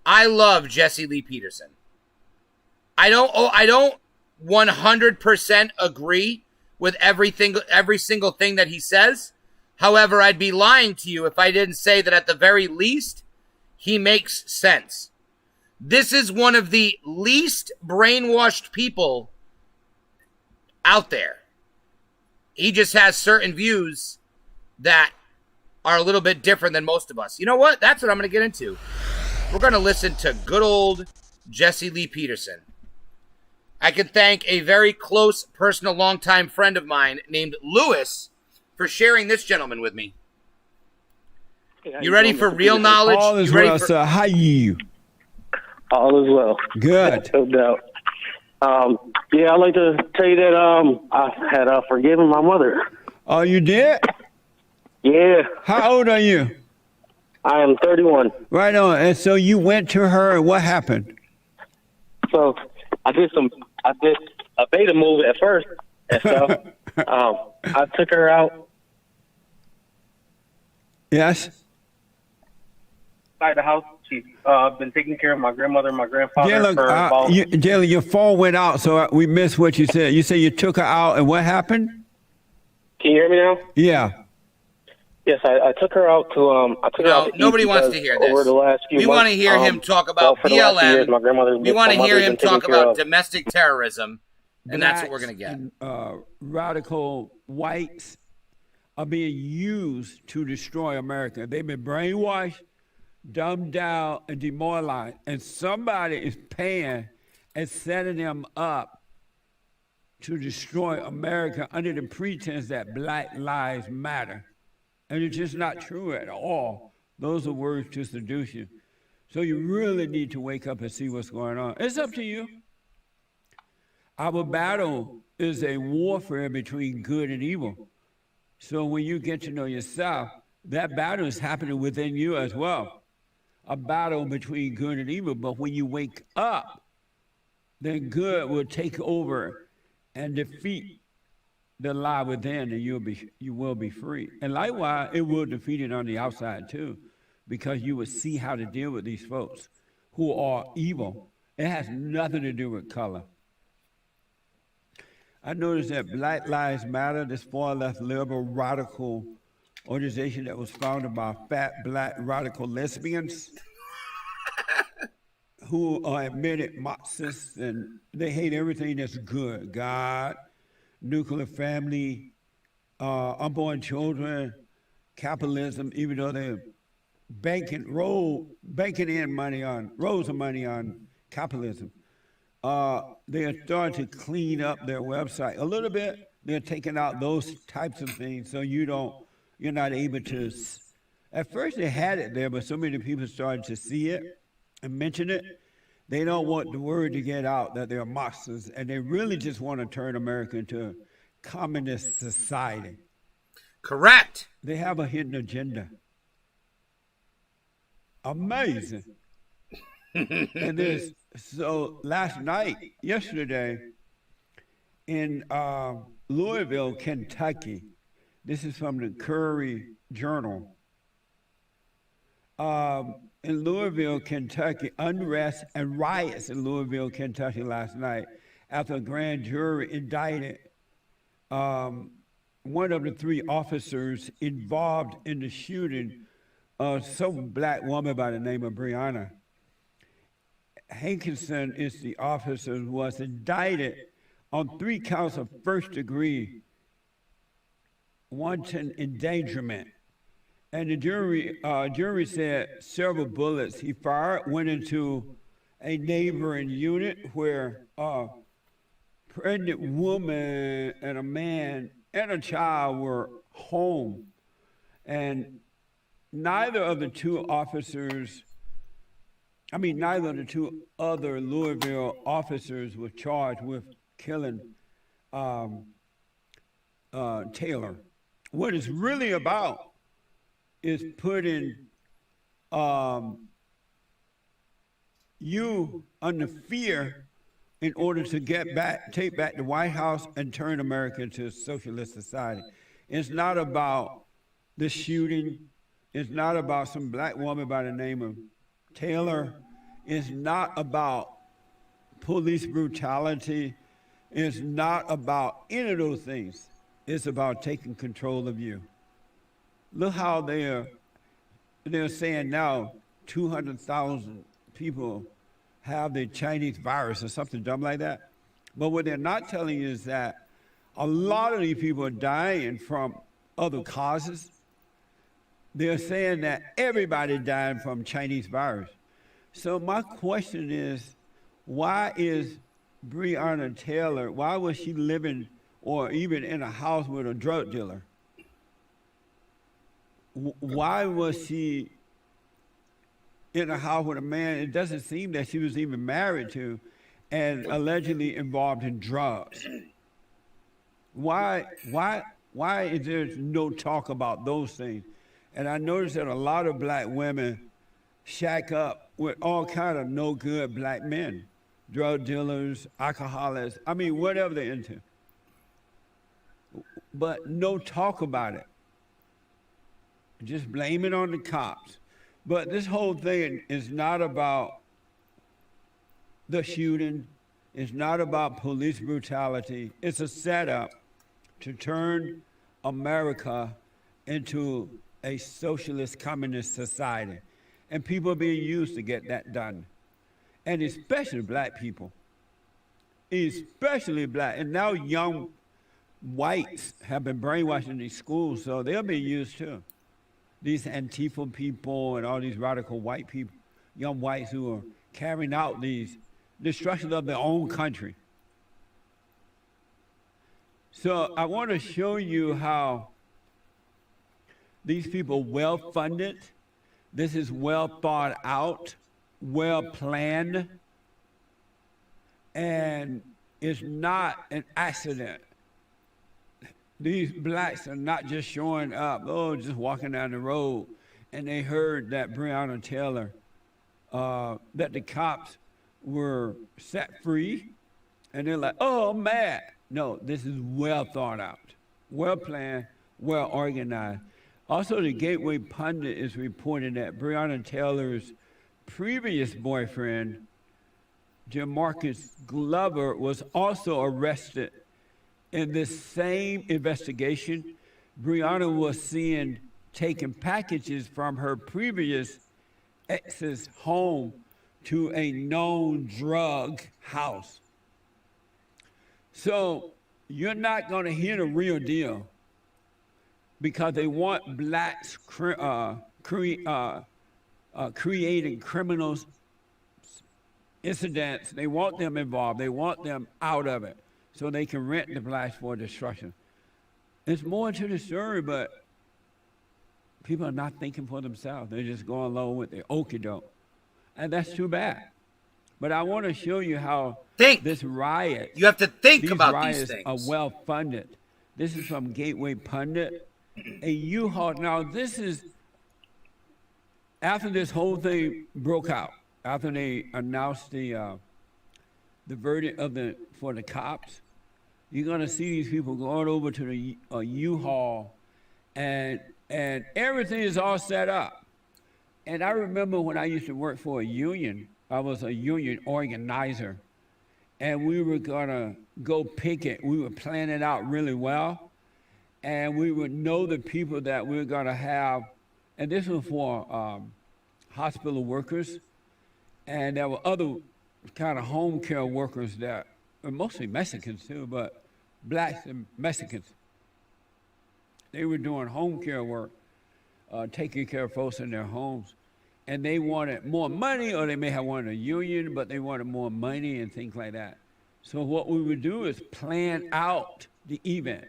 I love Jesse Lee Peterson. I don't 100% agree with every single thing that he says. However, I'd be lying to you if I didn't say that at the very least, he makes sense. This is one of the least brainwashed people out there. He just has certain views that are a little bit different than most of us. You know what? That's what I'm going to get into. We're going to listen to good old Jesse Lee Peterson. I can thank a very close, personal, longtime friend of mine named Lewis for sharing this gentleman with me. Hey, you ready for real knowledge? All is well, sir. How are you? All is well. Good. No doubt. Yeah, I'd like to tell you that I had forgiven my mother. Oh, you did? Yeah. How old are you? I am 31. Right on. And so you went to her, and what happened? So I made a move at first, and so I took her out. Yes. Inside the house. She's been taking care of my grandmother and my grandfather Jalen, your phone went out, so we missed what you said. You said you took her out, and what happened? Can you hear me now? Yeah. Yes, I took her out to nobody wants to hear this. Over the last few months, want to hear him talk about BLM. Years, my grandmother's we want to hear him talk about of. domestic terrorism, and that's what we're going to get. And, radical whites are being used to destroy America. They've been brainwashed dumbed down, and demoralized. And somebody is paying and setting them up to destroy America under the pretense that Black Lives Matter. And it's just not true at all. Those are words to seduce you. So you really need to wake up and see what's going on. It's up to you. Our battle is a warfare between good and evil. So when you get to know yourself, that battle is happening within you as well. A battle between good and evil. But when you wake up, then good will take over and defeat the lie within, and you will be free. And likewise, it will defeat it on the outside too, because you will see how to deal with these folks who are evil. It has nothing to do with color. I noticed that Black Lives Matter, this far left liberal radical organization that was founded by fat black radical lesbians who are admitted Marxists, and they hate everything that's good. God, nuclear family, unborn children, capitalism, even though they're banking in money on, rolls of money on capitalism. They are starting to clean up their website a little bit. They're taking out those types of things so you're not able to. At first they had it there, but so many people started to see it and mention it. They don't want the word to get out that they're Marxists, and they really just want to turn America into a communist society. Correct. They have a hidden agenda. Amazing. And so yesterday, in Louisville, Kentucky, this is from the Curry Journal. In Louisville, Kentucky, unrest and riots in Louisville, Kentucky last night after a grand jury indicted one of the three officers involved in the shooting of some black woman by the name of Breonna Hankinson is the officer who was indicted on 3 counts of first-degree wanton endangerment. And the jury said several bullets he fired went into a neighboring unit where a pregnant woman and a man and a child were home. And neither of the two other Louisville officers were charged with killing Taylor. What it's really about is putting you under fear in order to take back the White House and turn America into a socialist society. It's not about the shooting. It's not about some black woman by the name of Taylor. It's not about police brutality. It's not about any of those things. It's about taking control of you. Look how they're saying now 200,000 people have the Chinese virus or something dumb like that. But what they're not telling you is that a lot of these people are dying from other causes. They're saying that everybody died from Chinese virus. So my question is, why is Breonna Taylor, why was she living or even in a house with a drug dealer? Why was she in a house with a man it doesn't seem that she was even married to and allegedly involved in drugs? Why is there no talk about those things? And I noticed that a lot of black women shack up with all kind of no good black men, drug dealers, alcoholics, whatever they're into. But no talk about it. Just blame it on the cops. But this whole thing is not about the shooting. It's not about police brutality. It's a setup to turn America into a socialist communist society. And people are being used to get that done. And especially black people. Especially black. And now young whites have been brainwashed in these schools, so they're being used too. these Antifa people and all these radical white people, young whites who are carrying out these destruction of their own country. So I want to show you how these people are well funded. This is well thought out, well planned, and it's not an accident. These blacks are not just showing up, just walking down the road, and they heard that Breonna Taylor, that the cops were set free, and they're like, oh, I'm mad. No, this is well thought out, well planned, well organized. Also, the Gateway Pundit is reporting that Breonna Taylor's previous boyfriend, Jamarcus Glover, was also arrested in this same investigation. Breonna was seen taking packages from her previous ex's home to a known drug house. So you're not going to hear the real deal because they want blacks creating criminals incidents. They want them involved. They want them out of it so they can rent the blacks for destruction. There's more to the story, but people are not thinking for themselves. They're just going along with the okie doke. And that's too bad. But I want to show you how this riot. You have to think these about riots these things. Are well funded. This is from Gateway Pundit. A U-Haul. Now this is after this whole thing broke out. After they announced the verdict for the cops, you're gonna see these people going over to the U-Haul, and everything is all set up. And I remember when I used to work for a union. I was a union organizer, and we were gonna go picket. We would plan it out really well, and we would know the people that we were gonna have. And this was for hospital workers, and there were other kind of home care workers that were mostly Mexicans too, but blacks and Mexicans. They were doing home care work, taking care of folks in their homes. And they wanted more money, or they may have wanted a union, but they wanted more money and things like that. So what we would do is plan out the event.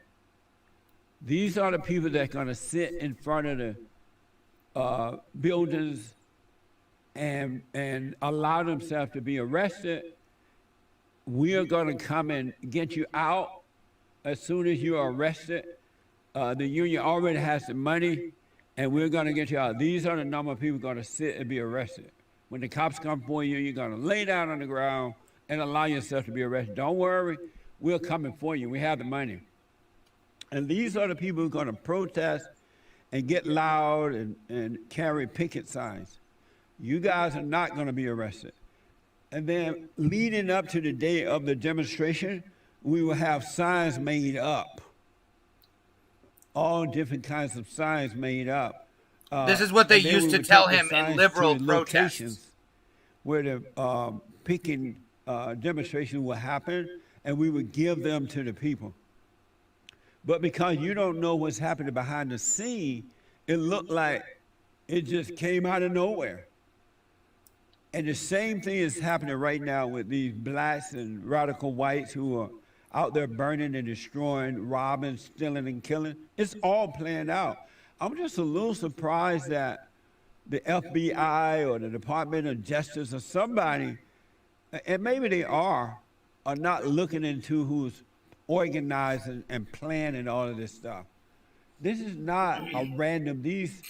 These are the people that are going to sit in front of the buildings and allow themselves to be arrested. We are going to come and get you out as soon as you are arrested. The union already has the money, and we're going to get you out. These are the number of people going to sit and be arrested. When the cops come for you, you're going to lay down on the ground and allow yourself to be arrested. Don't worry, we're coming for you. We have the money. And these are the people who are going to protest and get loud and carry picket signs. You guys are not going to be arrested. And then leading up to the day of the demonstration, we will have signs made up. All different kinds of signs made up. This is what they used to tell him in liberal protests. Where the picking demonstration will happen, and we would give them to the people. But because you don't know what's happening behind the scene, it looked like it just came out of nowhere. And the same thing is happening right now with these blacks and radical whites who are out there burning and destroying, robbing, stealing, and killing. It's all planned out. I'm just a little surprised that the FBI or the Department of Justice or somebody, and maybe they are not looking into who's organizing and planning all of this stuff. This is not a random, these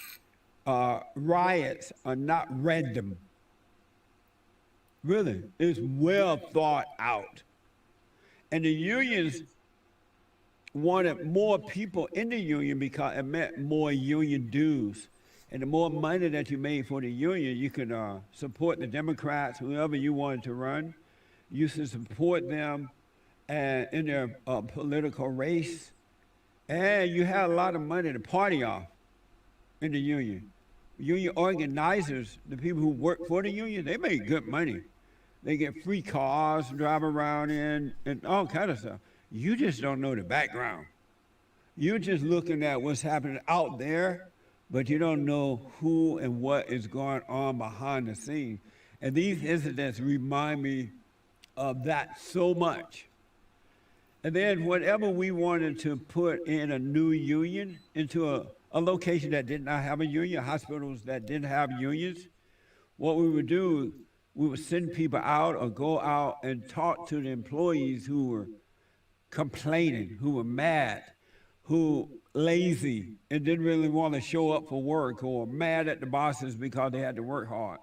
riots are not random. Really, it's well thought out. And the unions wanted more people in the union because it meant more union dues. And the more money that you made for the union, you could support the Democrats, whoever you wanted to run. You should support them in their political race. And you had a lot of money to party off in the union. Union organizers, the people who work for the union, they made good money. They get free cars, drive around in, and all kind of stuff. You just don't know the background. You're just looking at what's happening out there, but you don't know who and what is going on behind the scenes. And these incidents remind me of that so much. And then whenever we wanted to put in a new union into a location that did not have a union, hospitals that didn't have unions, what we would do, we would send people out or go out and talk to the employees who were complaining, who were mad, who lazy and didn't really want to show up for work, or mad at the bosses because they had to work hard.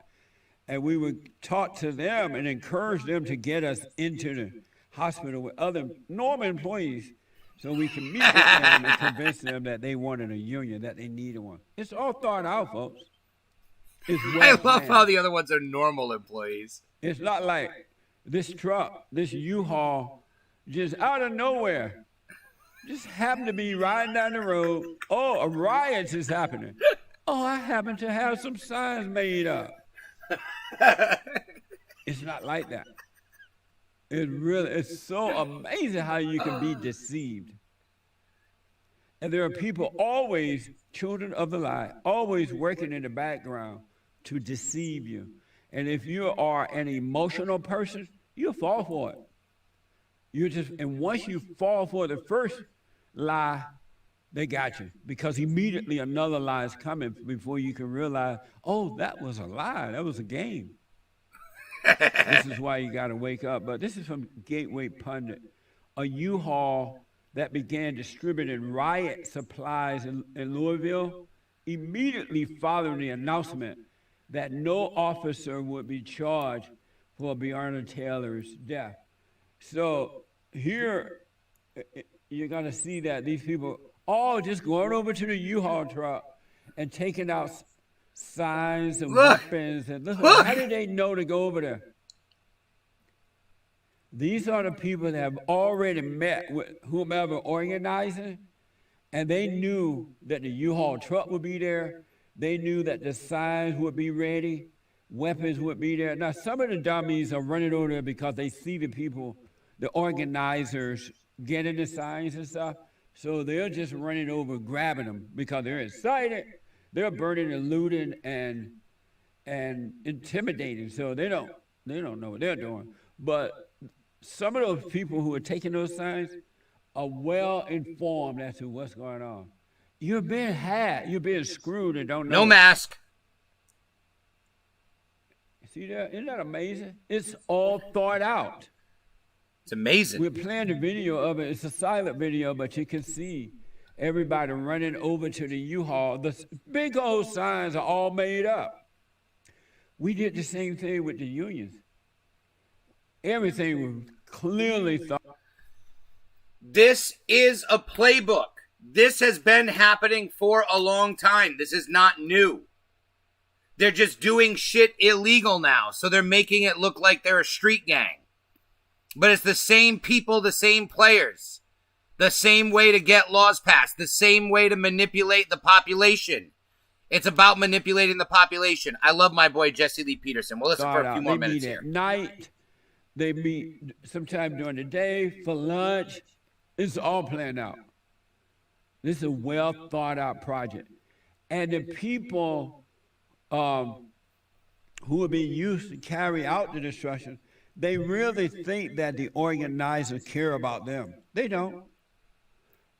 And we would talk to them and encourage them to get us into the hospital with other normal employees so we can meet with them and convince them that they wanted a union, that they needed one. It's all thought out, folks. It's well I love planned. how the other ones are normal employees. It's not like this truck, this U-Haul, just out of nowhere, just happened to be riding down the road. Oh, a riot is happening. Oh, I happen to have some signs made up. It's not like that. It's so amazing how you can be deceived. And there are people always, children of the lie, always working in the background to deceive you. And if you are an emotional person, you'll fall for it. And once you fall for the first lie, they got you. Because immediately another lie is coming before you can realize, oh, that was a lie. That was a game. This is why you got to wake up. But this is from Gateway Pundit. A U-Haul that began distributing riot supplies in Louisville immediately following the announcement that no officer would be charged for Breonna Taylor's death. So here you're going to see that these people all just going over to the U-Haul truck and taking out signs and weapons. And listen, how did they know to go over there? These are the people that have already met with whomever organizing, and they knew that the U-Haul truck would be there. They knew that the signs would be ready, weapons would be there. Now, some of the dummies are running over there because they see the people, the organizers, getting the signs and stuff. So they're just running over, grabbing them because they're excited. They're burning and looting and intimidating. So they don't know what they're doing. But some of those people who are taking those signs are well informed as to what's going on. You're being had. You're being screwed and don't know. No mask. See that? Isn't that amazing? It's all thought out. It's amazing. We're playing the video of it. It's a silent video, but you can see everybody running over to the U-Haul. The big old signs are all made up. We did the same thing with the unions. Everything was clearly thought. This is a playbook. This has been happening for a long time. This is not new. They're just doing shit illegal now, so they're making it look like they're a street gang. But it's the same people, the same players, the same way to get laws passed, the same way to manipulate the population. It's about manipulating the population. I love my boy Jesse Lee Peterson. We'll listen for a few more minutes here. They meet at night. They meet sometime during the day for lunch. It's all planned out. This is a well thought out project. And the people who are being used to carry out the destruction, they really think that the organizers care about them. They don't.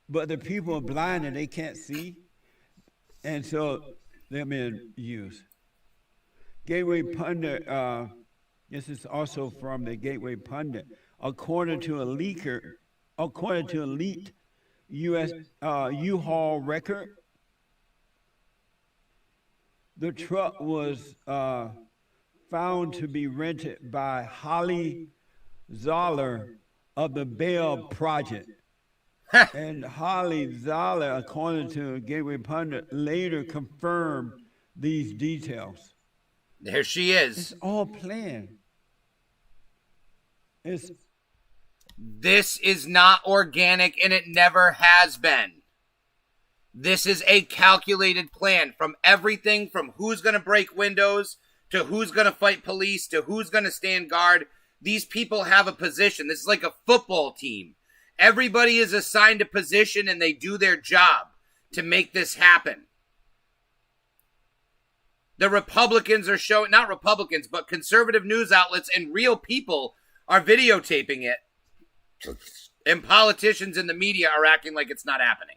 But the people are blind and they can't see. And so they're being used. Gateway Pundit, this is also from the Gateway Pundit. According to a leaked U.S. U-Haul record, the truck was found to be rented by Holly Zoller of the Bell Project. And Holly Zoller, according to Gateway Pundit, later confirmed these details. There she is. It's all planned. This is not organic, and it never has been. This is a calculated plan from everything from who's going to break windows to who's going to fight police to who's going to stand guard. These people have a position. This is like a football team. Everybody is assigned a position, and they do their job to make this happen. The Republicans are showing, not Republicans, but conservative news outlets and real people are videotaping it. And politicians in the media are acting like it's not happening.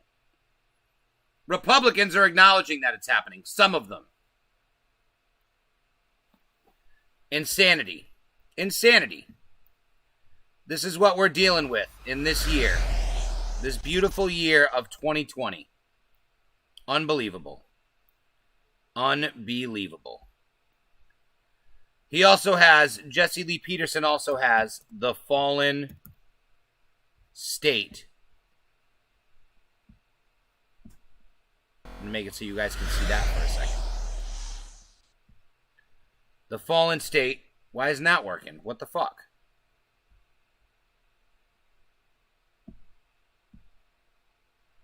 Republicans are acknowledging that it's happening. Some of them. Insanity. Insanity. This is what we're dealing with in this year. This beautiful year of 2020. Unbelievable. Unbelievable. He also has, Jesse Lee Peterson also has The Fallen State. I'm going to make it so you guys can see that for a second. The Fallen State. Why isn't that working? What the fuck?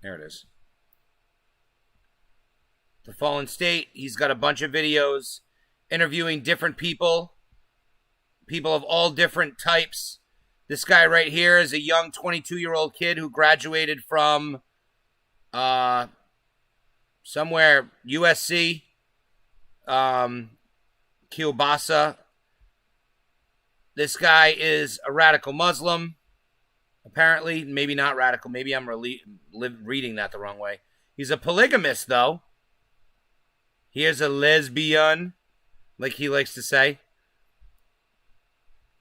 There it is. The Fallen State. He's got a bunch of videos interviewing different people. People of all different types. This guy right here is a young 22-year-old kid who graduated from somewhere, USC, Kielbasa. This guy is a radical Muslim, apparently. Maybe not radical. Maybe I'm reading that the wrong way. He's a polygamist, though. Here's a lesbian, like he likes to say.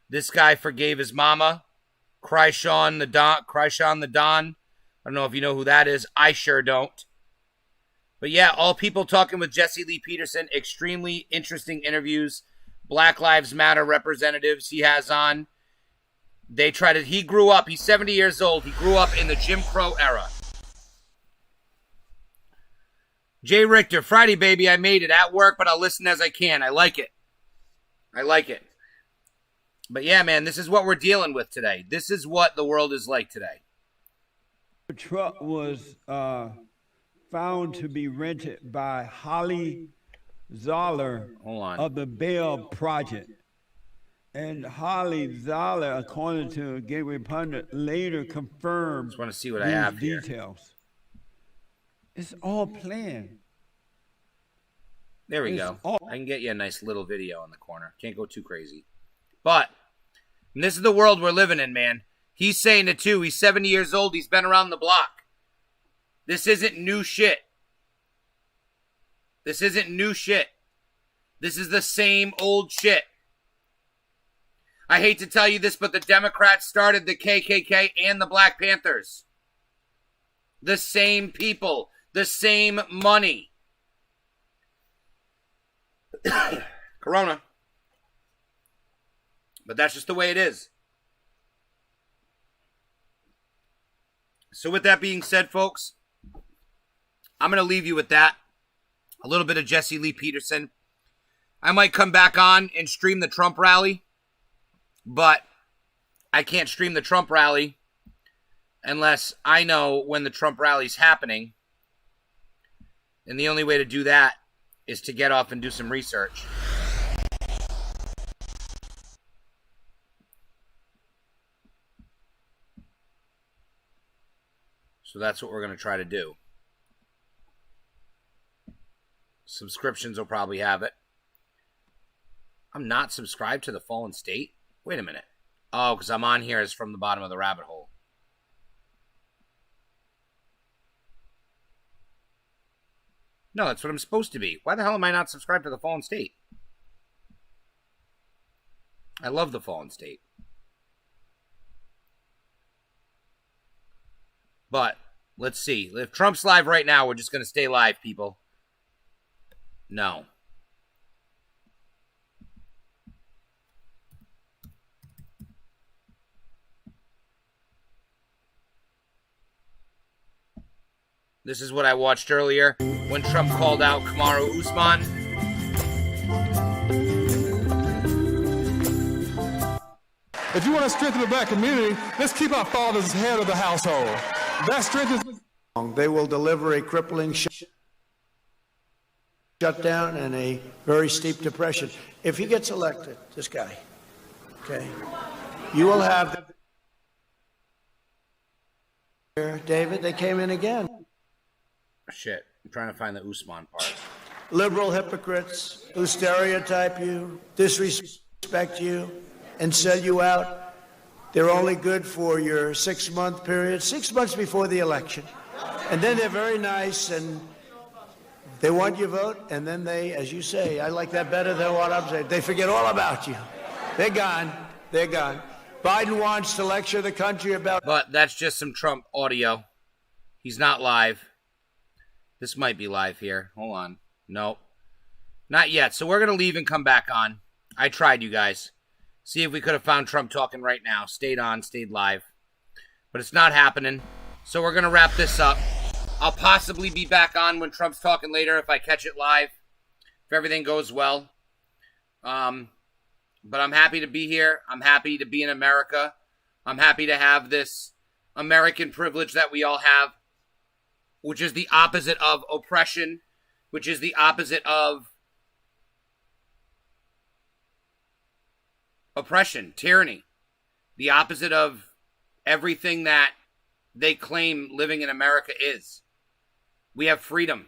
This guy forgave his mama, Kreishon the Don. I don't know if you know who that is. I sure don't. But yeah, all people talking with Jesse Lee Peterson. Extremely interesting interviews. Black Lives Matter representatives he has on. He grew up, he's 70 years old. He grew up in the Jim Crow era. Jay Richter, Friday, baby, I made it at work, but I'll listen as I can. I like it. I like it. But yeah, man, this is what we're dealing with today. This is what the world is like today. The truck was found to be rented by Holly Zoller of the Bail Project. And Holly Zoller, according to Gateway Pundit, later confirmed just want to see what I have details. Here. It's all planned. There we go. I can get you a nice little video in the corner. Can't go too crazy. But this is the world we're living in, man. He's saying it too. He's 70 years old. He's been around the block. This isn't new shit. This isn't new shit. This is the same old shit. I hate to tell you this, but the Democrats started the KKK and the Black Panthers. The same people. The same money. Corona. But that's just the way it is. So with that being said, folks, I'm going to leave you with that. A little bit of Jesse Lee Peterson. I might come back on and stream the Trump rally, but I can't stream the Trump rally unless I know when the Trump rally's happening. And the only way to do that is to get off and do some research. So that's what we're going to try to do. Subscriptions will probably have it. I'm not subscribed to the Fallen State? Wait a minute. Oh, because I'm on here as from the bottom of the rabbit hole. No, that's what I'm supposed to be. Why the hell am I not subscribed to the Fallen State? I love the Fallen State. But, let's see. If Trump's live right now, we're just going to stay live, people. No. This is what I watched earlier when Trump called out Kamaru Usman. If you want to strengthen the black community, let's keep our fathers as head of the household. That strengthens. They will deliver a crippling shutdown and a very steep depression. If he gets elected, this guy, okay, you will have. David, they came in again. Shit, I'm trying to find the Usman part. liberal hypocrites who stereotype you, disrespect you, and sell you out. They're only good for your 6-month period, 6 months before the election. And then they're very nice and they want your vote, and then they, as you say, I like that better than what I'm saying, they forget all about you. They're gone. They're gone. Biden wants to lecture the country about... But that's just some Trump audio. He's not live. This might be live here. Hold on. Nope. Not yet. So we're going to leave and come back on. I tried, you guys. See if we could have found Trump talking right now. Stayed on, stayed live. But it's not happening. So we're going to wrap this up. I'll possibly be back on when Trump's talking later if I catch it live. If everything goes well. But I'm happy to be here. I'm happy to be in America. I'm happy to have this American privilege that we all have, which is the opposite of oppression, which is the opposite of oppression, tyranny, the opposite of everything that they claim living in America is. We have freedom.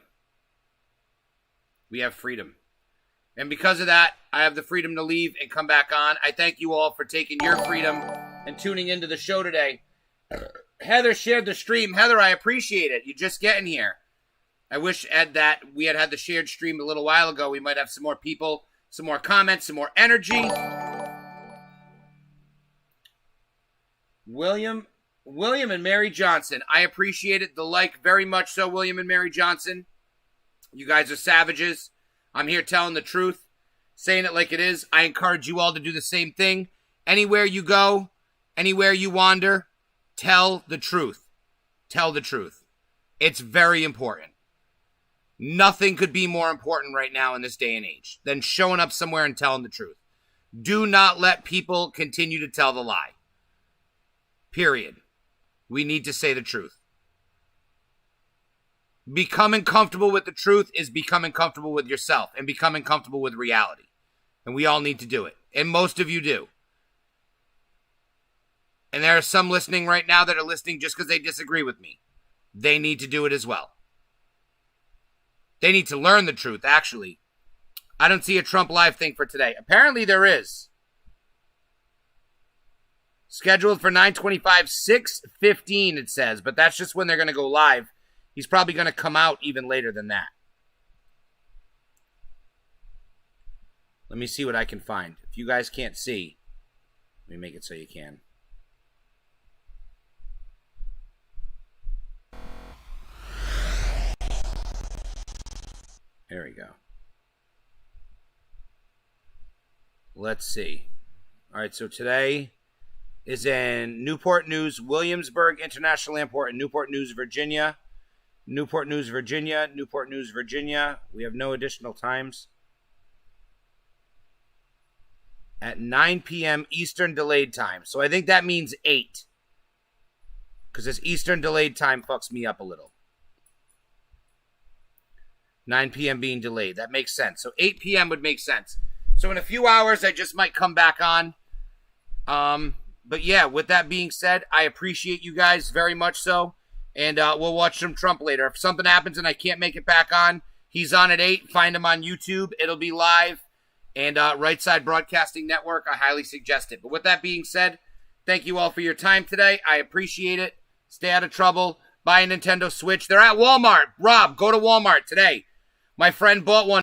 We have freedom. And because of that, I have the freedom to leave and come back on. I thank you all for taking your freedom and tuning into the show today. Heather shared the stream. Heather, I appreciate it. You just getting here. I wish, Ed, that we had the shared stream a little while ago. We might have some more people, some more comments, some more energy. William and Mary Johnson. I appreciate it. The like very much so, William and Mary Johnson. You guys are savages. I'm here telling the truth, saying it like it is. I encourage you all to do the same thing. Anywhere you go, anywhere you wander, tell the truth. Tell the truth. It's very important. Nothing could be more important right now in this day and age than showing up somewhere and telling the truth. Do not let people continue to tell the lie. Period. We need to say the truth. Becoming comfortable with the truth is becoming comfortable with yourself and becoming comfortable with reality. And we all need to do it. And most of you do. And there are some listening right now that are listening just because they disagree with me. They need to do it as well. They need to learn the truth, actually. I don't see a Trump live thing for today. Apparently there is. Scheduled for 9:25, 6:15 it says. But that's just when they're going to go live. He's probably going to come out even later than that. Let me see what I can find. If you guys can't see, let me make it so you can. There we go. Let's see. All right, so today is in Newport News, Williamsburg International Airport in Newport News, Virginia. Newport News, Virginia. Newport News, Virginia. We have no additional times. At 9 p.m. Eastern Delayed Time. So I think that means 8. Because this Eastern Delayed Time fucks me up a little. 9 p.m. being delayed. That makes sense. So 8 p.m. would make sense. So in a few hours, I just might come back on. But yeah, with that being said, I appreciate you guys very much so. And we'll watch some Trump later. If something happens and I can't make it back on, he's on at 8. Find him on YouTube. It'll be live. And Right Side Broadcasting Network, I highly suggest it. But with that being said, thank you all for your time today. I appreciate it. Stay out of trouble. Buy a Nintendo Switch. They're at Walmart. Rob, go to Walmart today. My friend bought one.